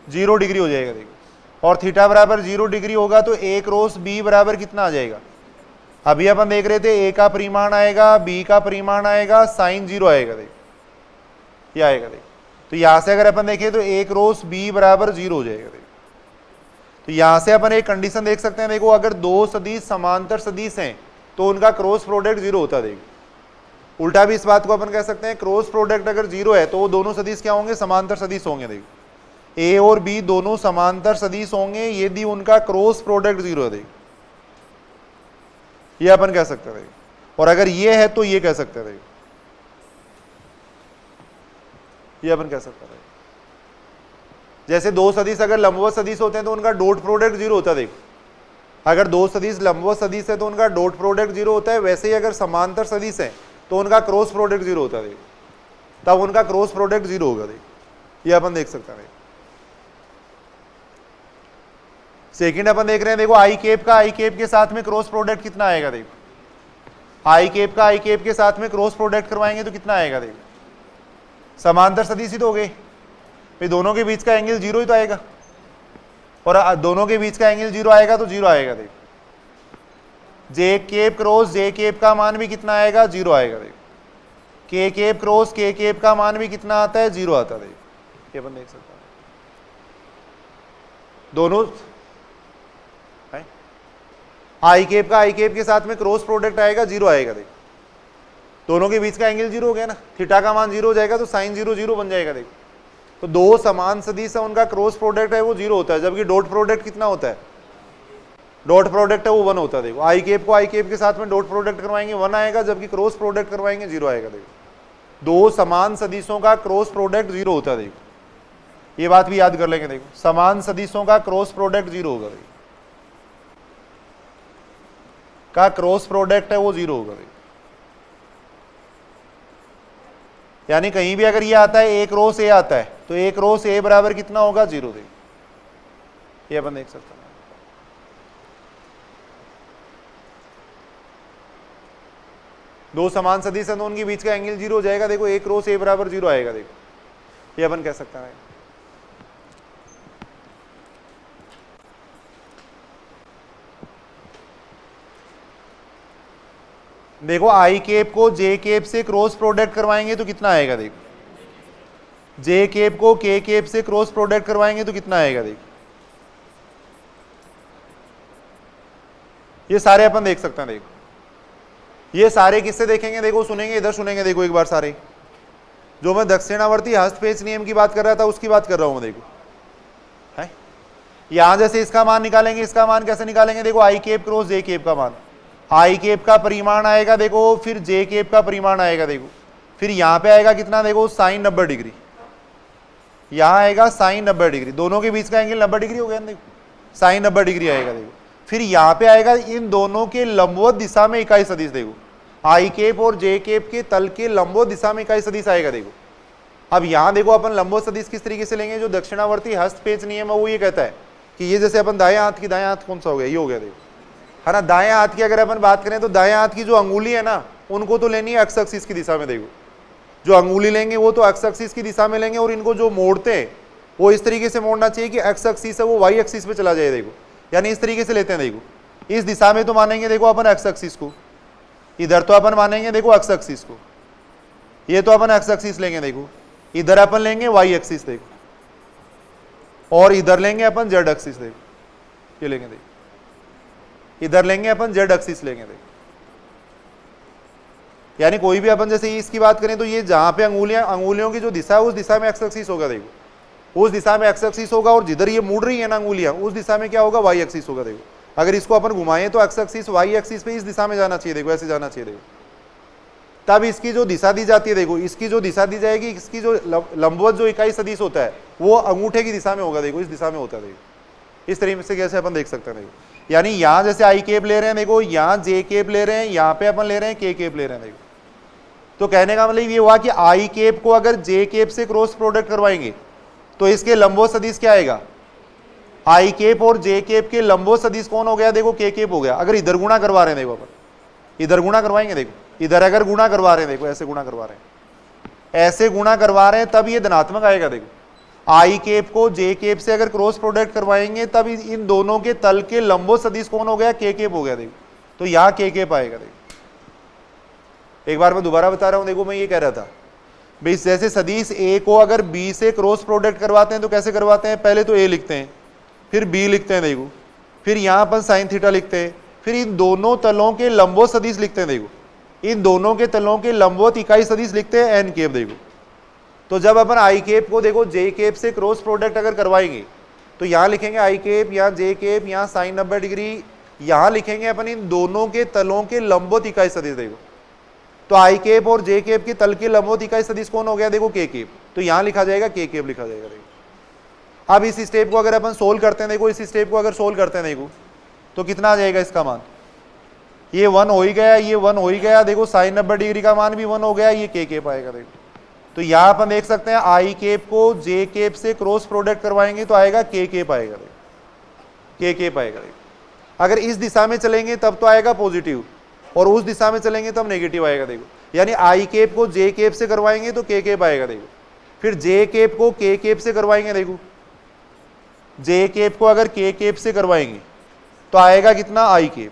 0 डिग्री हो जाएगा। देखो और थीटा बराबर 0 डिग्री होगा तो ए क्रॉस बी बराबर कितना आ जाएगा। अभी अपन देख रहे थे ए का परिमाण आएगा, बी का परिमाण आएगा, साइन 0 आएगा। देखो ये आएगा। देखो तो यहां से अगर अपन देखें तो ए क्रॉस बी बराबर 0 हो जाएगा। देखो तो यहां से अपन एक कंडीशन देख सकते हैं। देखो अगर दो सदिश समांतर सदिश हैं तो उनका क्रॉस प्रोडक्ट 0 होता है। देखो उल्टा भी इस बात को अपन कह सकते हैं, क्रॉस प्रोडक्ट अगर 0 है तो वो दोनों सदिश क्या होंगे, समांतर सदिश होंगे। देखो ए और बी दोनों समांतर सदिश होंगे यदि उनका क्रॉस प्रोडक्ट 0 है। देखो ये अपन कह सकते हैं। और अगर ये है तो ये कह सकते हैं। ये अपन कह सकते हैं। जैसे दो सदिश अगर लंबवत सदिश होते हैं तो उनका डॉट प्रोडक्ट 0 होता है। देखो अगर दो सदिश लंबवत सदिश है तो उनका डॉट प्रोडक्ट 0 होता है। वैसे ही अगर समांतर सदिश है तो उनका क्रॉस प्रोडक्ट 0 होता है। देखो तब उनका क्रॉस प्रोडक्ट 0 होगा। देखो ये अपन देख सकते हैं। सेकंड अपन देख रहे हैं। देखो आई केप का आई केप के साथ में क्रॉस प्रोडक्ट कितना आएगा। देखो आई केप का आई केप के साथ में क्रॉस प्रोडक्ट करवाएंगे तो कितना आएगा। देखो समांतर सदिश ही तो हो गए, फिर दोनों के बीच का एंगल 0 ही तो आएगा। और दोनों के बीच का एंगल 0 आएगा तो 0 आएगा। देखो J cap cross J cap का मान भी कितना आएगा, 0 आएगा। देखो के केप क्रॉस के केप का मान भी कितना आता है, 0 आता है। देखो ये अपन देख सकते हैं। दोनों आई केप का आई केप के साथ में क्रॉस प्रोडक्ट आएगा, 0 आएगा। देखो दोनों के बीच का एंगल 0 हो गया ना, थीटा का मान 0 हो जाएगा तो साइन 0 0 बन जाएगा। देखो तो दो समान सदिश है, उनका क्रॉस प्रोडक्ट है वो 0 होता है, जबकि डॉट प्रोडक्ट कितना होता है, डॉट प्रोडक्ट है वो 1 होता है। देखो आई केप को आई केप के साथ में डॉट प्रोडक्ट करवाएंगे 1 आएगा, जबकि क्रॉस प्रोडक्ट करवाएंगे 0 आएगा। देखो दो समान सदिशों का क्रॉस प्रोडक्ट 0 होता है। देखो ये बात भी याद कर लेंगे। देखो समान सदिशों का क्रॉस प्रोडक्ट 0 होगा। देखो का क्रॉस प्रोडक्ट है वो 0 होगा। देखो यानी कहीं भी अगर ये आता है ए क्रॉस ए आता है तो ए क्रॉस ए बराबर कितना होगा, 0। देखो ये अपन देख सकते हैं। दो समान सदिश है तो उनके बीच का एंगल 0 हो जाएगा। देखो ए क्रॉस ए बराबर 0 आएगा। देखो ये अपन कह सकते हैं। देखो आई केप को जे केप से क्रॉस प्रोडक्ट करवाएंगे तो कितना आएगा। देखो जे केप को के केप से क्रॉस प्रोडक्ट करवाएंगे तो कितना आएगा। देखो ये सारे अपन देख सकते हैं। देखो ये सारे किससे देखेंगे, देखो सुनेंगे, इधर सुनेंगे। देखो एक बार सारे, जो मैं दक्षिणावर्ती हस्तपेच नियम की बात कर रहा था उसकी बात कर रहा हूं। देखो है यहां जैसे इसका मान निकालेंगे, इसका मान कैसे निकालेंगे। देखो आई केप क्रॉस जे केप का मान, आई केप का परिमाण आएगा। देखो फिर जे केप का परिमाण आएगा। देखो फिर यहां पे आएगा कितना, देखो साइन 90 डिग्री, यहां आएगा साइन 90 डिग्री, दोनों के बीच का एंगल 90 डिग्री हो गया। देखो साइन 90 डिग्री आएगा। देखो फिर यहां पे आएगा इन दोनों के लंबवत दिशा में इकाई सदिश। देखो आई केप और जे केप के तल के लंबवत दिशा में इकाई सदिश आएगा। देखो अब यहां देखो अपन लंबवत सदिश किस तरीके से लेंगे, जो दक्षिणावर्ती हस्तपेच नियम है वो ये कहता है कि ये जैसे अपन दाएं हाथ की, दाएं हाथ कौन सा हो गया, ये हो गया। देखो है ना, दाएं हाथ की अगर अपन बात करें तो दाएं हाथ की जो अंगुली है ना, उनको तो लेनी है एक्स एक्सिस की दिशा में। देखो जो अंगुली लेंगे वो तो एक्स एक्सिस की दिशा में लेंगे, और इनको जो मोड़ते हैं वो इस तरीके से मोड़ना चाहिए कि एक्स एक्सिस है वो वाई एक्सिस पे चला जाए। देखो यानी इस तरीके से लेते हैं। देखो इस दिशा में तो मानेंगे देखो अपन एक्स एक्सिस को, इधर तो अपन मानेंगे देखो एक्स एक्सिस को, ये तो अपन एक्स एक्सिस लेंगे। देखो इधर अपन लेंगे वाई एक्सिस। देखो और इधर लेंगे अपन जेड एक्सिस। देखो ये लेंगे। देखो इधर लेंगे अपन जेड एक्सिस लेंगे। देखो यानी कोई भी अपन जैसे इसकी बात करें तो ये जहां पे अंगुलियों की जो दिशा है उस दिशा में एक्स एक्सिस होगा। देखो उस दिशा में एक्स एक्सिस होगा, और जिधर ये मुड़ रही है ना अंगुलियां उस दिशा में क्या होगा, वाई एक्सिस होगा। देखो अगर इसको अपन घुमाएं तो एक्स एक्सिस वाई एक्सिस पे इस दिशा में जाना चाहिए, देखो ऐसे जाना चाहिए। देखो तब इसकी जो दिशा दी जाती है, देखो इसकी जो दिशा दी जाएगी, इसकी जो लंबवत जो इकाई सदिश होता है वो अंगूठे की दिशा में होगा, देखो इस दिशा में होता है। देखो इस तरीके से कैसे अपन देख सकते हैं। देखो यानी यहां जैसे आई केप ले रहे हैं, देखो यहाँ जे केप ले रहे हैं, यहाँ पे अपन ले रहे हैं के केप ले रहे हैं। देखो तो कहने का मतलब ये हुआ कि आई केप को अगर जे केप से क्रॉस प्रोडक्ट करवाएंगे तो इसके लंबवत सदिश क्या आएगा, आई केप और जे केप के लंबवत सदिश कौन हो गया, देखो के केप हो गया। अगर इधर गुणा करवा रहे हैं, देखो अपन इधर गुणा करवाएंगे, देखो इधर अगर गुणा करवा रहे हैं, देखो ऐसे गुणा करवा रहे हैं, ऐसे गुणा करवा रहे हैं, तब ये धनात्मक आएगा। देखो आई केप को जे केप से अगर क्रॉस प्रोडक्ट करवाएंगे तब इन दोनों के तल के लंबवत सदिश कौन हो गया, के केप हो गया। देखो तो यहाँ के केप आएगा। देखो एक बार मैं दोबारा बता रहा हूं, देखो मैं ये कह रहा था भाई जैसे सदिश ए को अगर बी से क्रॉस प्रोडक्ट करवाते हैं तो कैसे करवाते हैं, पहले तो ए लिखते हैं, फिर बी लिखते हैं, देखो फिर यहाँ पर साइन थीटा लिखते हैं, फिर इन दोनों तलों के लंबवत सदिश लिखते हैं। देखो इन दोनों के तलों के लंबवत इकाई सदिश लिखते हैं एन केप। देखो तो जब अपन आई केप को देखो जे केप से क्रॉस प्रोडक्ट अगर करवाएंगे तो यहाँ लिखेंगे आई केप, यहाँ जे केप, यहाँ साइन 90 डिग्री, यहाँ लिखेंगे अपन इन दोनों के तलों के लंबवत इकाई सदिश। देखो तो आई केप और जे केप के तल के लंबवत इकाई सदिश कौन हो गया, देखो के केप, तो यहाँ लिखा जाएगा के केप लिखा जाएगा। देखो अब इस स्टेप को अगर अपन सोल्व करते हैं, देखो इस स्टेप को अगर सोल्व करते हैं, देखो तो कितना आ जाएगा इसका मान, ये 1 हो ही गया, ये 1 हो ही गया। देखो साइन 90 डिग्री का मान भी 1 हो गया, ये के केप आएगा। देखो तो यहाँ अपन देख सकते हैं आई केप को जे केप से क्रॉस प्रोडक्ट करवाएंगे तो आएगा के केप आएगा। देखो के केप आएगा। देखो अगर इस दिशा में चलेंगे तब तो आएगा पॉजिटिव, और उस दिशा में चलेंगे तब नेगेटिव आएगा। देखो यानी आई केप को जे केप से करवाएंगे तो के केप आएगा। देखो फिर जे केप को के केप से करवाएंगे, देखो जे केप को अगर के केप से करवाएंगे तो आएगा कितना, आई केप।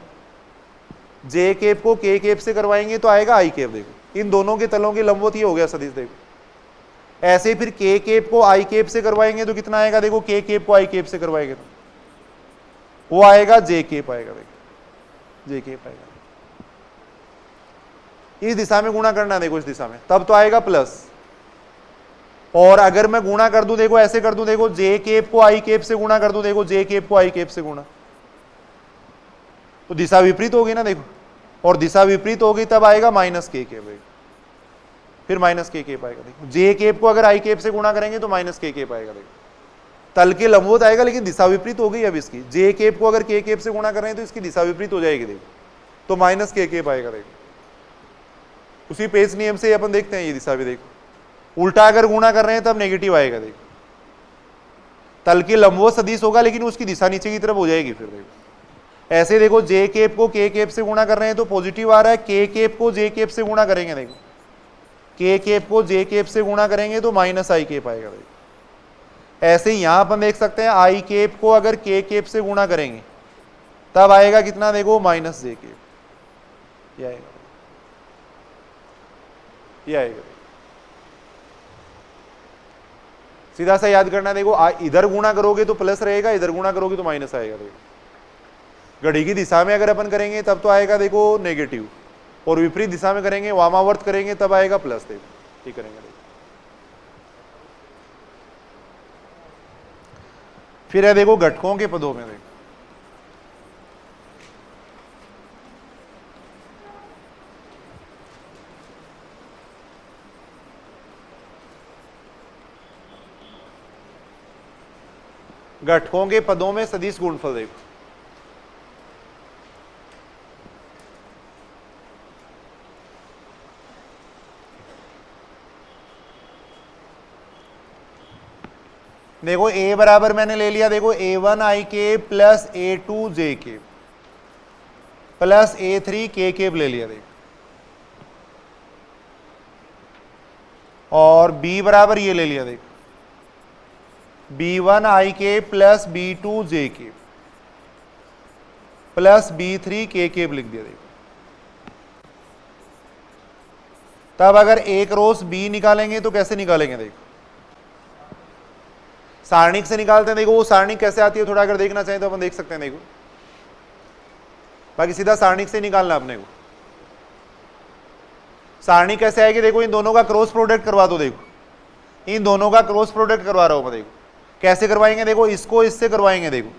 जे केप को के केप से करवाएंगे तो आएगा आई केप। देखो इन दोनों के तलों के लंबवत ये हो गया सदिश। देखो ऐसे फिर के केप को आई केप से करवाएंगे तो कितना आएगा, देखो के केप को आई केप से करवाएंगे तो वो आएगा जे केप आएगा। देखो जे केप आएगा। इस दिशा में गुणा करना है, देखो इस दिशा में, तब तो आएगा प्लस। और अगर मैं गुणा कर दूं, देखो ऐसे कर दूं, देखो जे केप को आई केप से गुणा कर दूं, देखो जे केप को आई केप से गुणा, तो दिशा विपरीत होगी ना। देखो और दिशा विपरीत होगी तब आएगा माइनस के केप, फिर माइनस के केप आएगा। देखो जे केप को अगर आई केप से गुणा करेंगे तो माइनस के केप आएगा। देखो तल के लंबवत आएगा लेकिन दिशा विपरीत हो गई अब इसकी। जे केप को अगर के केप से गुणा कर रहे हैं तो इसकी दिशा विपरीत हो जाएगी। देखो तो माइनस के केप आएगा। देखो उसी पेज नियम से अपन देखते हैं ये दिशा भी। देखो उल्टा अगर गुणा कर रहे हैं तब नेगेटिव आएगा। देखो तल के लंबवत सदिश होगा लेकिन उसकी दिशा नीचे की तरफ हो जाएगी। फिर देखो ऐसे देखो जे केप को के केप से गुणा कर रहे हैं तो पॉजिटिव आ रहा है, के केप को जे केप से गुणा करेंगे, देखो के केप को जे केप से गुणा करेंगे तो माइनस आई केप आएगा। देखो ऐसे ही यहां अपन देख सकते हैं आई केप को अगर के केप से गुणा करेंगे तब आएगा कितना, देखो माइनस जे केप, ये आएगा, ये आएगा। सीधा सा याद करना, देखो इधर गुणा करोगे तो प्लस रहेगा, इधर गुणा करोगे तो माइनस आएगा। देखो घड़ी की दिशा में अगर अपन करेंगे तब तो आएगा देखो नेगेटिव, और विपरीत दिशा में करेंगे, वामावर्त करेंगे तब आएगा प्लस। देखो ठीक करेंगे। देखो फिर है देखो घटकों के पदों में। देखो घटकों के पदों में सदिश गुणनफल। देखो देखो a बराबर मैंने ले लिया, देखो a1 आई के प्लस a2 जे के प्लस a3 के केप ले लिया। देखो और b बराबर ये ले लिया, देखो b1 आई के प्लस b2 जे के प्लस b3 के केप लिख दिया। देखो तब अगर a क्रॉस b निकालेंगे तो कैसे निकालेंगे, देखो सारणिक से निकालते हैं। देखो वो सारणिक कैसे आती है थोड़ा अगर देखना चाहें तो अपन देख सकते हैं। देखो बाकी सीधा सारणिक से निकालना अपने को। सारणिक कैसे आएगी, देखो इन दोनों का क्रॉस प्रोडक्ट करवा दो। देखो इन दोनों का क्रॉस प्रोडक्ट करवा रहा हूं मैं। देखो कैसे करवाएंगे, देखो इसको इससे करवाएंगे। देखो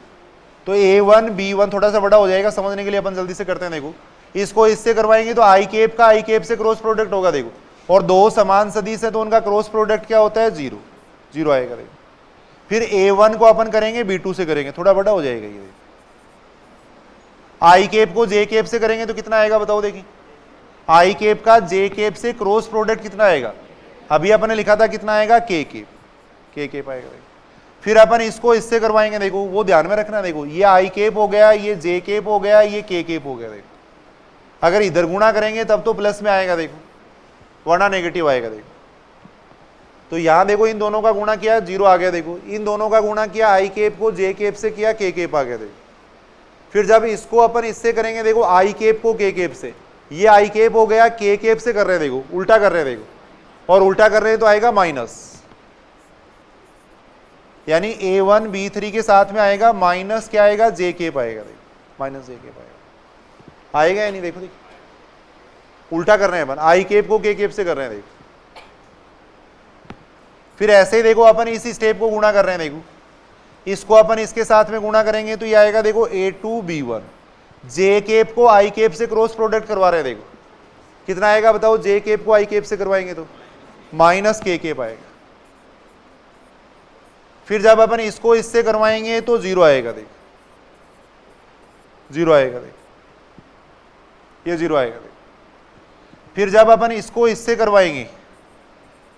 तो A1 B1 थोड़ा सा बड़ा हो जाएगा, समझने के लिए अपन जल्दी से करते हैं। देखो इसको इससे करवाएंगे तो आई केप का आई केप से क्रॉस प्रोडक्ट होगा। देखो और दो समान सदिश है तो उनका क्रॉस प्रोडक्ट क्या होता है, 0 0 आएगा। देखो फिर A1 को अपन करेंगे B2 से करेंगे, थोड़ा बड़ा हो जाएगा ये। आई केप को जे केप से करेंगे तो कितना आएगा बताओ। देखिए आई केप का जे केप से क्रॉस प्रोडक्ट कितना आएगा, अभी अपन ने लिखा था कितना आएगा, के केप आएगा। फिर अपन इसको इससे करवाएंगे, देखो वो ध्यान में रखना। देखो ये आई केप हो गया, ये जे केप हो गया, ये के केप हो गया। देखो अगर इधर गुणा करेंगे तब तो प्लस में आएगा, देखो वरना नेगेटिव आएगा। देखो तो यहां देखो इन दोनों का गुणा किया 0 आ गया। देखो इन दोनों का गुणा किया, आई केप को जे केप से किया, के केप आ गया। देखो फिर जब इसको अपन इससे करेंगे, देखो आई केप को के केप से, ये आई केप हो गया, के केप से कर रहे हैं, देखो उल्टा कर रहे हैं। देखो और उल्टा कर रहे हैं तो आएगा माइनस, यानी A1 B3 के साथ में आएगा माइनस क्या आएगा, जे केप आएगा। देखो माइनस जे केप आएगा या नहीं। देखो उल्टा कर रहे हैं अपन, आई केप को के केप से कर रहे हैं। देखो फिर ऐसे ही देखो अपन इसी स्टेप को गुणा कर रहे हैं। देखो इसको अपन इसके साथ में गुणा करेंगे तो ये आएगा, देखो A2 B1, जे केप को आई केप से क्रॉस प्रोडक्ट करवा रहे हैं। देखो कितना आएगा बताओ, जे केप को आई केप से करवाएंगे तो माइनस के केप आएगा। फिर जब अपन इसको इससे करवाएंगे तो 0 आएगा। देखो 0 आएगा। देखो ये 0 आएगा। देखो फिर जब अपन इसको इससे करवाएंगे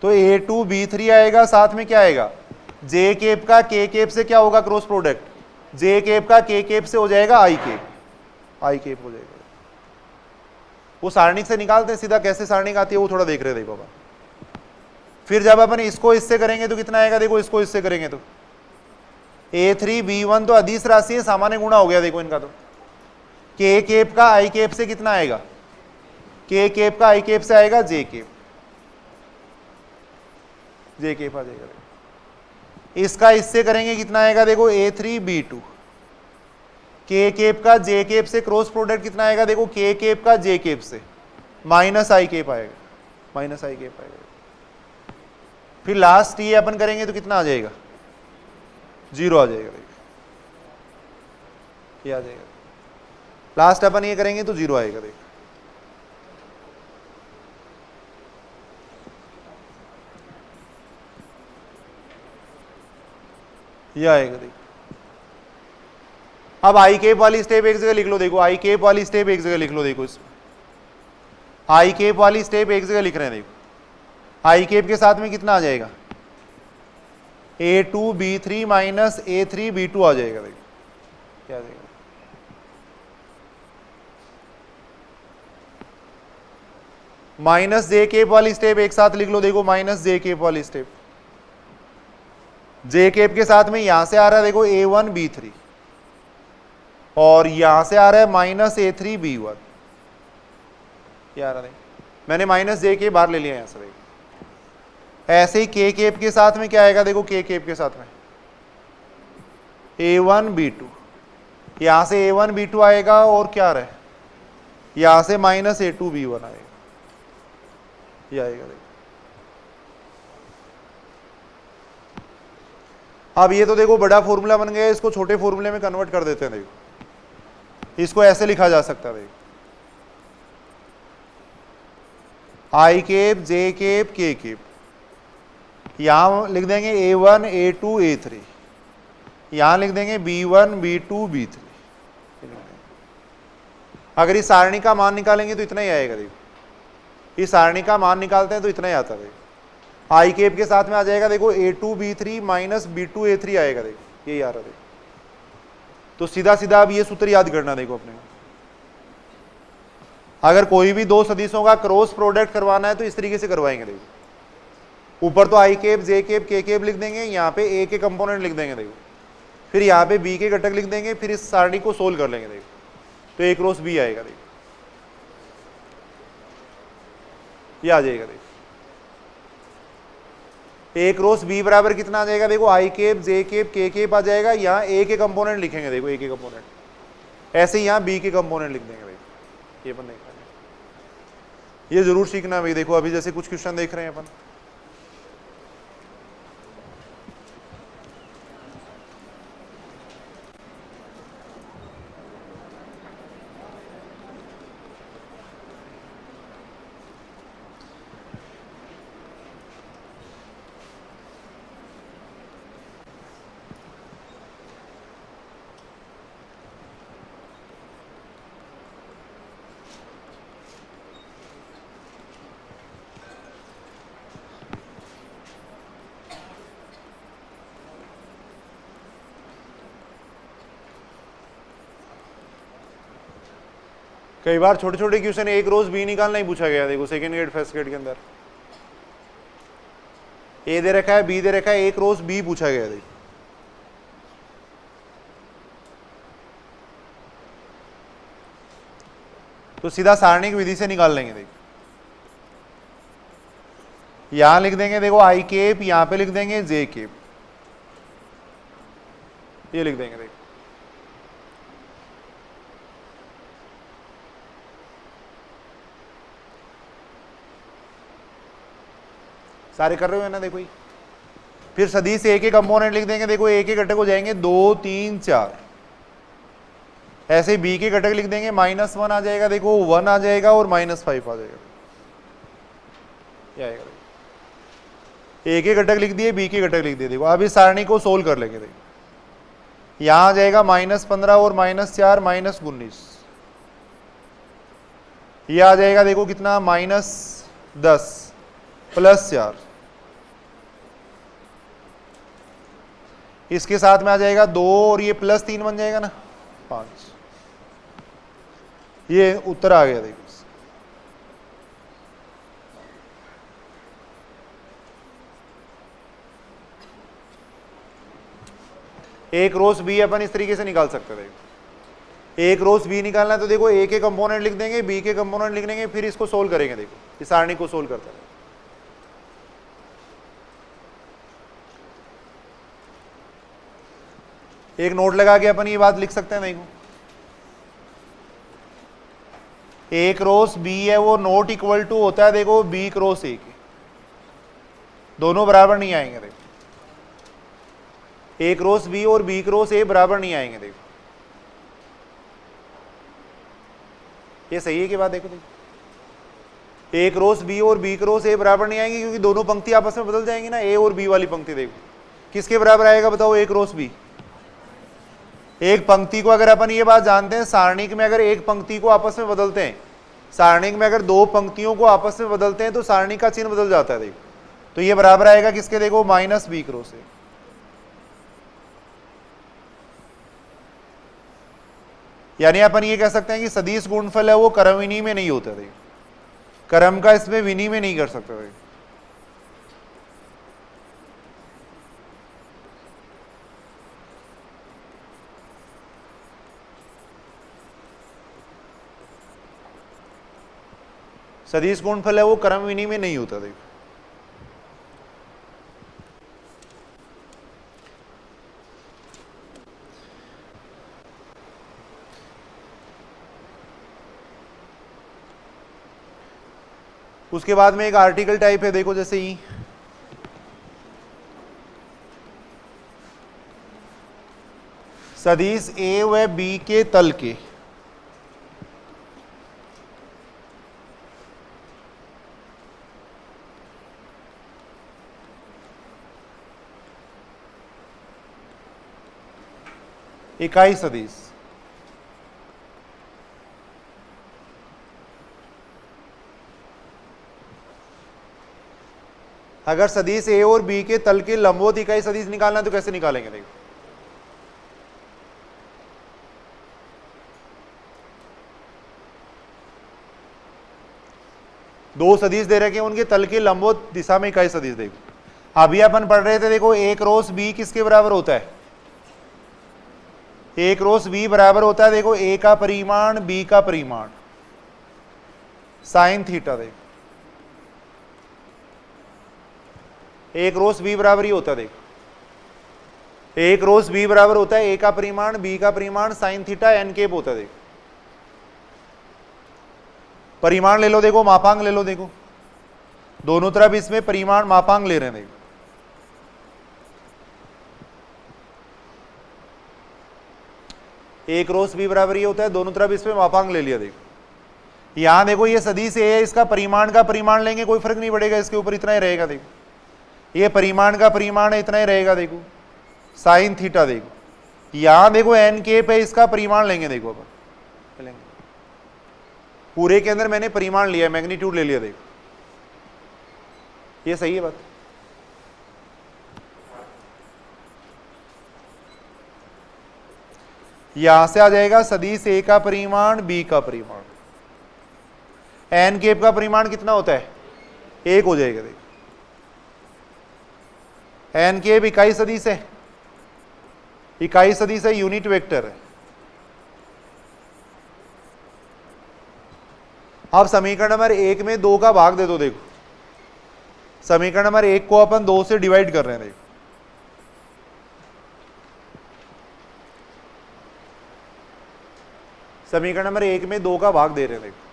तो A2 B3 आएगा, साथ में क्या आएगा, जे केप का के केप से क्या होगा क्रॉस प्रोडक्ट, जे केप का के केप से हो जाएगा आई केप हो जाएगा। वो सारणिक से निकालते हैं सीधा, कैसे सारणिक आती है वो थोड़ा देख रहे हैं। देखो अपन फिर जब अपन इसको इससे करेंगे तो कितना आएगा, देखो इसको इससे करेंगे तो A3 B1 तो अदिश राशि है, सामान्य गुणा हो गया। देखो इनका तो के केप का आई केप से कितना आएगा, के केप का आई केप से आएगा जे केप आ जाएगा। इसका इससे करेंगे कितना आएगा, देखो A3 B2, के केप का जे केप से क्रॉस प्रोडक्ट कितना आएगा, देखो के केप का जे केप से माइनस आई केप आएगा। फिर लास्ट ये अपन करेंगे तो कितना आ जाएगा, 0 आ जाएगा। देखो ये आ जाएगा। लास्ट अपन ये करेंगे तो 0 आएगा। देखो ये आएगा। देखो अब आई केप वाली स्टेप एक जगह लिख लो। देखो आई केप वाली स्टेप एक जगह लिख लो। देखो इसमें आई केप वाली स्टेप एक जगह लिख रहे हैं। देखो आई केप के साथ में कितना आ जाएगा, A2 B3 minus A3 B2 आ जाएगा। देखो क्या आ जाएगा, माइनस जे केप वाली स्टेप एक साथ लिख लो। देखो माइनस जे केप वाली स्टेप, जे केप के साथ में यहां से आ रहा है देखो A1 B3 और यहां से आ रहा है माइनस A3 B1। क्या आ रहा है, मैंने माइनस जे के बाहर ले लिया यहां से। देखो ऐसे ही के केप के साथ में क्या आएगा, देखो के केप के साथ में A1 B2, यहां से A1 B2 आएगा और क्या आ रहा है, यहां से माइनस A2 B1 आएगा। ये आएगा। देखो अब ये तो देखो बड़ा फॉर्मूला बन गया, इसको छोटे फॉर्मूले में कन्वर्ट कर देते हैं। देखो इसको ऐसे लिखा जा सकता है। देखो आई केप जे केप के केप, यहां लिख देंगे A1 A2 A3, यहां लिख देंगे B1 B2 B3। अगर इस सारणी का मान निकालेंगे तो इतना ही आएगा। देखो इस सारणी का मान निकालते हैं तो इतना ही आता है। देखो आई केप के साथ में आ जाएगा, देखो A2 B3 minus B2 A3 आएगा। देखो यही आ रहा है। देखो तो सीधा सीधा अब ये सूत्र याद करना। देखो अपने अगर कोई भी दो सदिशों का क्रॉस प्रोडक्ट करवाना है तो इस तरीके से करवाएंगे। देखो ऊपर तो आई केप जे केप के केप लिख देंगे, यहाँ पे ए के कंपोनेंट लिख देंगे। देखो फिर यहाँ पे बी के घटक लिख देंगे, फिर इस सारणी को सोल्व कर लेंगे। देखो तो ए क्रॉस बी आएगा। देखो ये आ जाएगा। देखो ए क्रॉस बी बराबर कितना आ जाएगा, देखो आई केप जे केप के केप आ जाएगा। यहाँ ए के कंपोनेंट लिखेंगे। देखो ए के कंपोनेंट, ऐसे यहाँ बी के कंपोनेंट लिख देंगे। देखो ये अपन देख रहे हैं, ये जरूर सीखना भाई। देखो अभी जैसे कुछ क्वेश्चन देख रहे हैं अपन, कई बार छोटे छोटे क्वेश्चन एक रोज बी निकालना ही पूछा गया, देखो सेकंड ग्रेड फर्स्ट ग्रेड के अंदर ए दे रखा है, बी दे रखा है, एक रोज बी पूछा गया। देखो तो सीधा सारणिक विधि से निकाल लेंगे। देखो यहां लिख देंगे, देखो आई केप, यहां पे लिख देंगे जे केप, ये लिख देंगे। देखो सारे कर रहे हो ना। देखो फिर सदिश ए के कंपोनेंट लिख देंगे। देखो ए के घटक हो जाएंगे 2, 3, 4। ऐसे बी के घटक लिख देंगे, -1 आ जाएगा, देखो 1 आ जाएगा और -5 आ जाएगा। ए के घटक लिख दिए, बी के घटक लिख दिए। देखो अब इस सारणी को सोल्व कर लेंगे। देखो यहां आ जाएगा -15 और -4 -19। ये आ जाएगा देखो कितना, -10 +4। इसके साथ में आ जाएगा 2 और ये +3 बन जाएगा ना 5। ये उत्तर आ गया। देखो एक रोस बी अपन इस तरीके से निकाल सकते थे। एक रोस बी निकालना है तो देखो ए के कंपोनेंट लिख देंगे, बी के कंपोनेंट लिख देंगे, फिर इसको सोल्व करेंगे। देखो इस सारणी को सोल्व करते हैं। एक नोट लगा के अपन ये बात लिख सकते हैं। देखो ए क्रॉस बी है वो नॉट इक्वल टू होता है देखो बी क्रॉस ए के, दोनों बराबर नहीं आएंगे। देखो ए क्रॉस बी और बी क्रॉस ए बराबर नहीं आएंगे। देखो ये सही है कि बात? देखो ए क्रॉस बी और बी क्रॉस ए बराबर नहीं आएंगे क्योंकि दोनों पंक्ति आपस में बदल जाएंगी ना। ए और बी वाली पंक्ति देखो किसके बराबर आएगा बताओ? ए क्रॉस बी। एक पंक्ति को अगर अपन ये बात जानते हैं, सारणिक में अगर एक पंक्ति को आपस में बदलते हैं, सारणिक में अगर दो पंक्तियों को आपस में बदलते हैं तो सारणिक का चिन्ह बदल जाता है। देखो तो ये बराबर आएगा किसके? देखो माइनस बी क्रॉस ए। यानी अपन ये कह सकते हैं कि सदिश गुणनफल है वो क्रमविनी में नहीं होता। देखो क्रम का इसमें विनी में नहीं कर सकते। देखो सदिश गुणनफल है वो क्रम विनी में नहीं होता। देखो उसके बाद में एक आर्टिकल टाइप है। देखो जैसे ई, सदिश ए व बी के तल के इकाई सदिश अगर सदिश ए और बी के तल के लंबवत इकाई सदिश निकालना तो कैसे निकालेंगे? देखो दो सदिश दे रखे हैं, उनके तल के लंबवत दिशा में इकाई सदिश। देखो अभी अपन पढ़ रहे थे, देखो ए क्रॉस बी किसके बराबर होता है? ए क्रॉस बी बराबर होता है देखो ए का परिमाण बी का परिमाण साइन थीटा। देखो ए क्रॉस बी बराबर ही होता है। देखो ए क्रॉस बी बराबर होता है ए का परिमाण बी का परिमाण साइन थीटा एन केप होता है। देखो परिमाण ले लो, देखो मापांक ले लो। देखो दोनों तरफ इसमें परिमाण मापांक ले रहे हैं। देखो ए क्रॉस बी बराबर ये होता है, दोनों तरफ इसमें मापांक ले लिया। देखो यहां देखो ये सदिश ए है, इसका परिमाण का परिमाण लेंगे कोई फर्क नहीं पड़ेगा, इसके ऊपर इतना ही रहेगा। देखो ये परिमाण का परिमाण है, इतना ही रहेगा। देखो साइन थीटा। देखो यहां देखो एन केप है, इसका परिमाण लेंगे। देखो अपन लेंगे पूरे के अंदर मैंने परिमाण लिया, मैग्नीट्यूड ले लिया। देखो ये सही है बात? यहां से आ जाएगा सदिश ए का परिमाण बी का परिमाण एन केप का परिमाण कितना होता है? 1 हो जाएगा। देखो एन केप इकाई सदिश है, इकाई सदिश है, यूनिट वेक्टर है। अब समीकरण नंबर 1 में 2 का भाग दे दो। देखो समीकरण नंबर 1 को अपन 2 से डिवाइड कर रहे हैं। देखो समीकरण नंबर 1 में 2 का भाग दे रहे हैं। देखो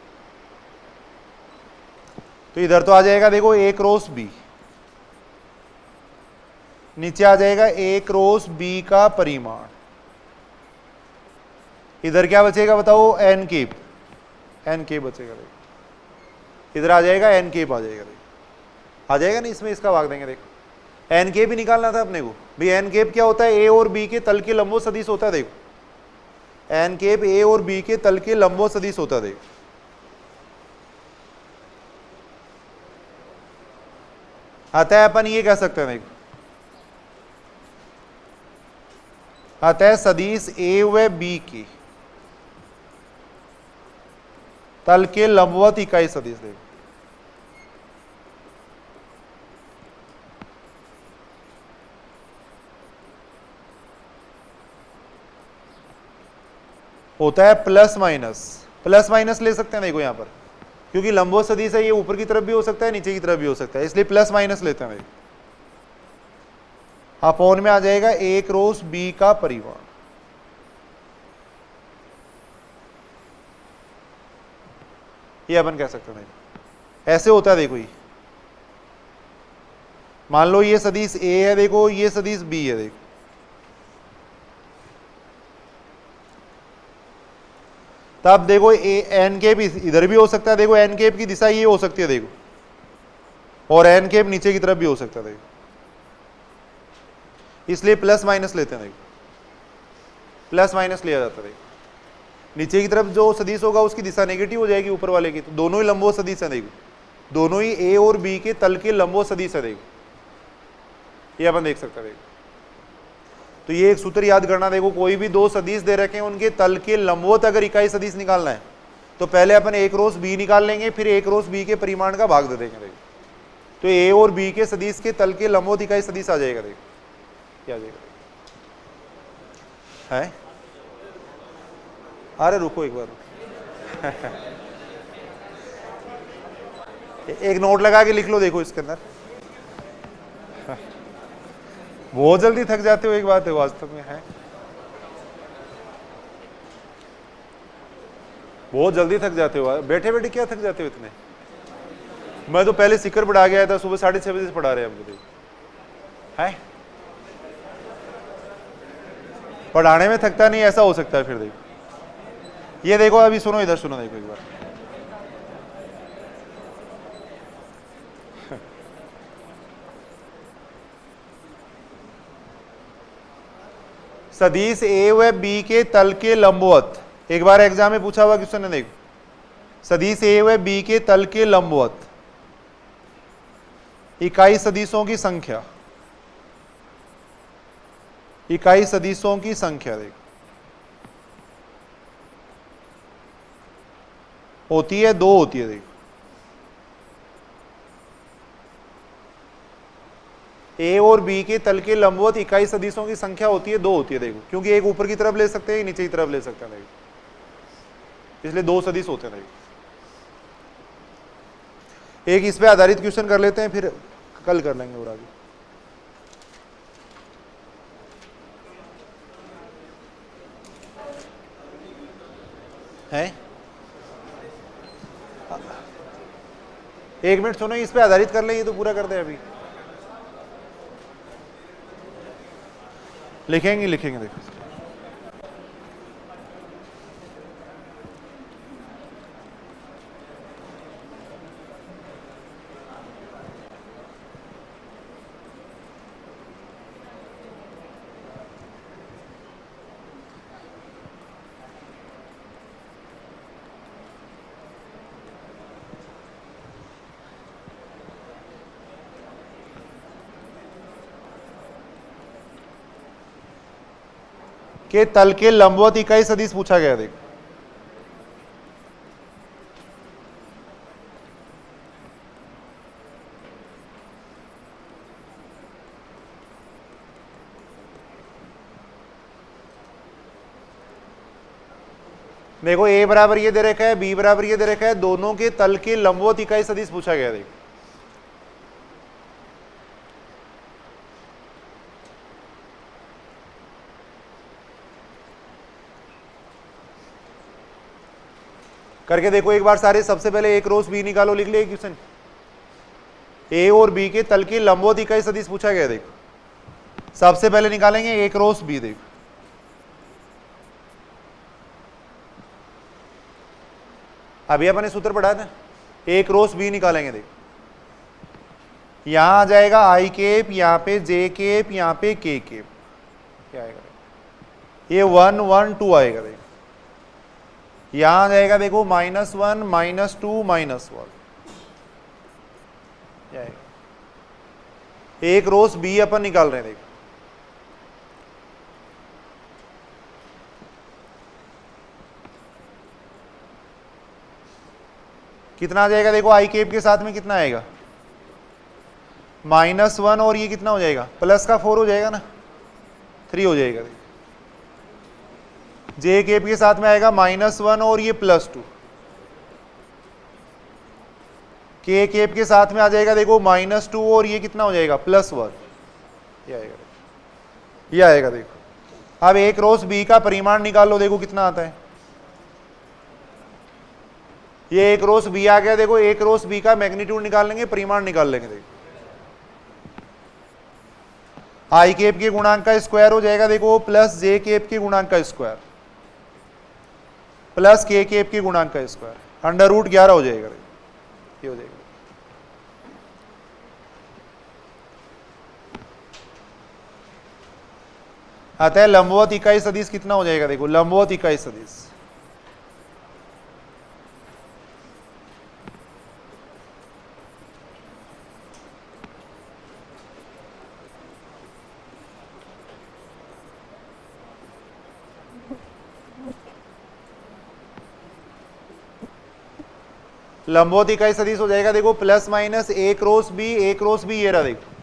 तो इधर तो आ जाएगा देखो a क्रॉस b, नीचे आ जाएगा a क्रॉस b का परिमाण, इधर क्या बचेगा बताओ? एन केप, एन केप बचेगा। देखो इधर आ जाएगा एन केप, आ जाएगा। देखो आ जाएगा ना, इसमें इसका भाग देंगे। देखो एन केप ही निकालना था अपने को भाई। एन केप क्या होता है? ए और बी के तल के लंबो सदिश होता है। देखो एन केप ए और बी के तल के लंबो सदिश होता है। देखो अतः अपन ये कह सकते हैं। देखो अतः सदिश ए व बी की तल के लंबवत इकाई सदिश। देखो होता है प्लस माइनस, प्लस माइनस ले सकते हैं। देखो यहां पर क्योंकि लंबवत सदिश है, ये ऊपर की तरफ भी हो सकता है, नीचे की तरफ भी हो सकता है, इसलिए प्लस माइनस लेते हैं। अपॉन में आ जाएगा a क्रॉस b का परिमाण। ये अपन कह सकते हैं। ऐसे होता है। देखो ये मान लो ये सदिश a है, देखो ये सदिश b है। देखो तब देखो एन केप इधर भी हो सकता है। देखो एन केप की दिशा ये हो सकती है। देखो और एन केप नीचे की तरफ भी हो सकता है। देखो इसलिए प्लस माइनस लेते हैं। देखो प्लस माइनस लिया जाता है। देखो नीचे की तरफ जो सदिश होगा उसकी दिशा नेगेटिव हो जाएगी ऊपर वाले की, तो दोनों ही लंबवत सदिश है। देखो दोनों ही ए और बी के तल के लंबवत सदिश है। देखो ये अपन देख सकते हैं। देखो तो ये एक सूत्र याद करना। देखो कोई भी दो सदिश दे रखे हैं, उनके तल के लंबवत अगर इकाई सदिश निकालना है तो पहले अपन a क्रॉस b निकाल लेंगे, फिर a क्रॉस b के परिमाण का भाग दे देंगे। देखो तो a और b के सदिश के तल के लंबवत इकाई सदिश आ जाएगा। देखो क्या आ जाएगा है? अरे रुको एक बार एक नोट लगा के लिख लो। देखो इसके अंदर बहुत जल्दी थक जाते हो, एक बात है वास्तव में है, बहुत जल्दी थक जाते हो। बैठे बैठे क्या थक जाते हो इतने? मैं तो पहले सिकर पढ़ा गया था, सुबह 6:30 बजे से पढ़ा रहे हैं हमको। देखो है पढ़ाने में थकता नहीं, ऐसा हो सकता है फिर। देखो ये देखो, अभी सुनो, इधर सुनो। देखो एक बार सदिश ए व बी के तल के लंबवत, एक बार एग्जाम में पूछा हुआ क्वेश्चन है। देखो सदिश ए व बी के तल के लंबवत इकाई सदिशों की संख्या, इकाई सदिशों की संख्या देखो होती है 2 होती है। देखो ए और बी के तल के लंबवत इकाई सदिशों की संख्या होती है 2 होती है। देखो क्योंकि एक ऊपर की तरफ ले सकते हैं, नीचे की तरफ ले सकते हैं। देखो इसलिए 2 सदिश होते हैं। देखो एक इस पे आधारित क्वेश्चन कर लेते हैं, फिर कल कर लेंगे और आगे। है 1 मिनट सुनो, इस पे आधारित कर लें, ये तो पूरा कर दे। अभी लिखेंगे देखो के तल के लंबवत इकाई सदिश पूछा गया। देखो देखो ए बराबर ये दे रखा है, बी बराबर ये दे रखा है, दोनों के तल के लंबवत इकाई सदिश पूछा गया। देखो करके देखो एक बार सारे। सबसे पहले एक रोस बी निकालो, लिख लिया क्वेश्चन। ए और बी के तल की लंबवत इकाई सदिश पूछा गया। देखो सबसे पहले निकालेंगे एक रोस बी। देखो अभी अपने सूत्र पढ़ा था, एक रोस बी निकालेंगे। देखो यहां आ जाएगा आई केप, यहां पे जे केप, यहां पे के केप, क्या आएगा ये 1 1 2 आएगा। देखो यहां आ जाएगा देखो -1 -2 -1 आएगा। एक रोस बी अपन निकाल रहे हैं। देखो कितना आ जाएगा, देखो आई केप के साथ में कितना आएगा -1 और ये कितना हो जाएगा प्लस का 4 हो जाएगा ना, 3 हो जाएगा। जे केप के साथ में आएगा -1 और ये +2। के केप के साथ में आ जाएगा देखो -2 और ये कितना हो जाएगा +1, ये आएगा। ये आएगा। देखो अब एक रोस बी का परिमाण निकाल लो, देखो कितना आता है। ये एक रोस बी आ गया। देखो एक रोस बी का मैग्नीट्यूड निकाल लेंगे, परिमाण निकाल लेंगे। देखो आई केप के गुणांक का स्क्वायर हो जाएगा देखो प्लस जे केप के गुणांक का स्क्वायर प्लस के केप के गुणांक का स्क्वायर, √11 हो जाएगा। ये हो जाएगा। अतः लंबवत इकाई सदिश कितना हो जाएगा, देखो लंबवत इकाई सदिश लंबवत इकाई सदिश हो जाएगा देखो ± एक रोस बी, एक रोस बी ये रहा। देखो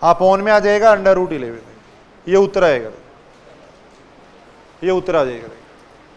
अपॉन में आ जाएगा √11, ये उत्तर आएगा। ये उत्तर आ जाएगा।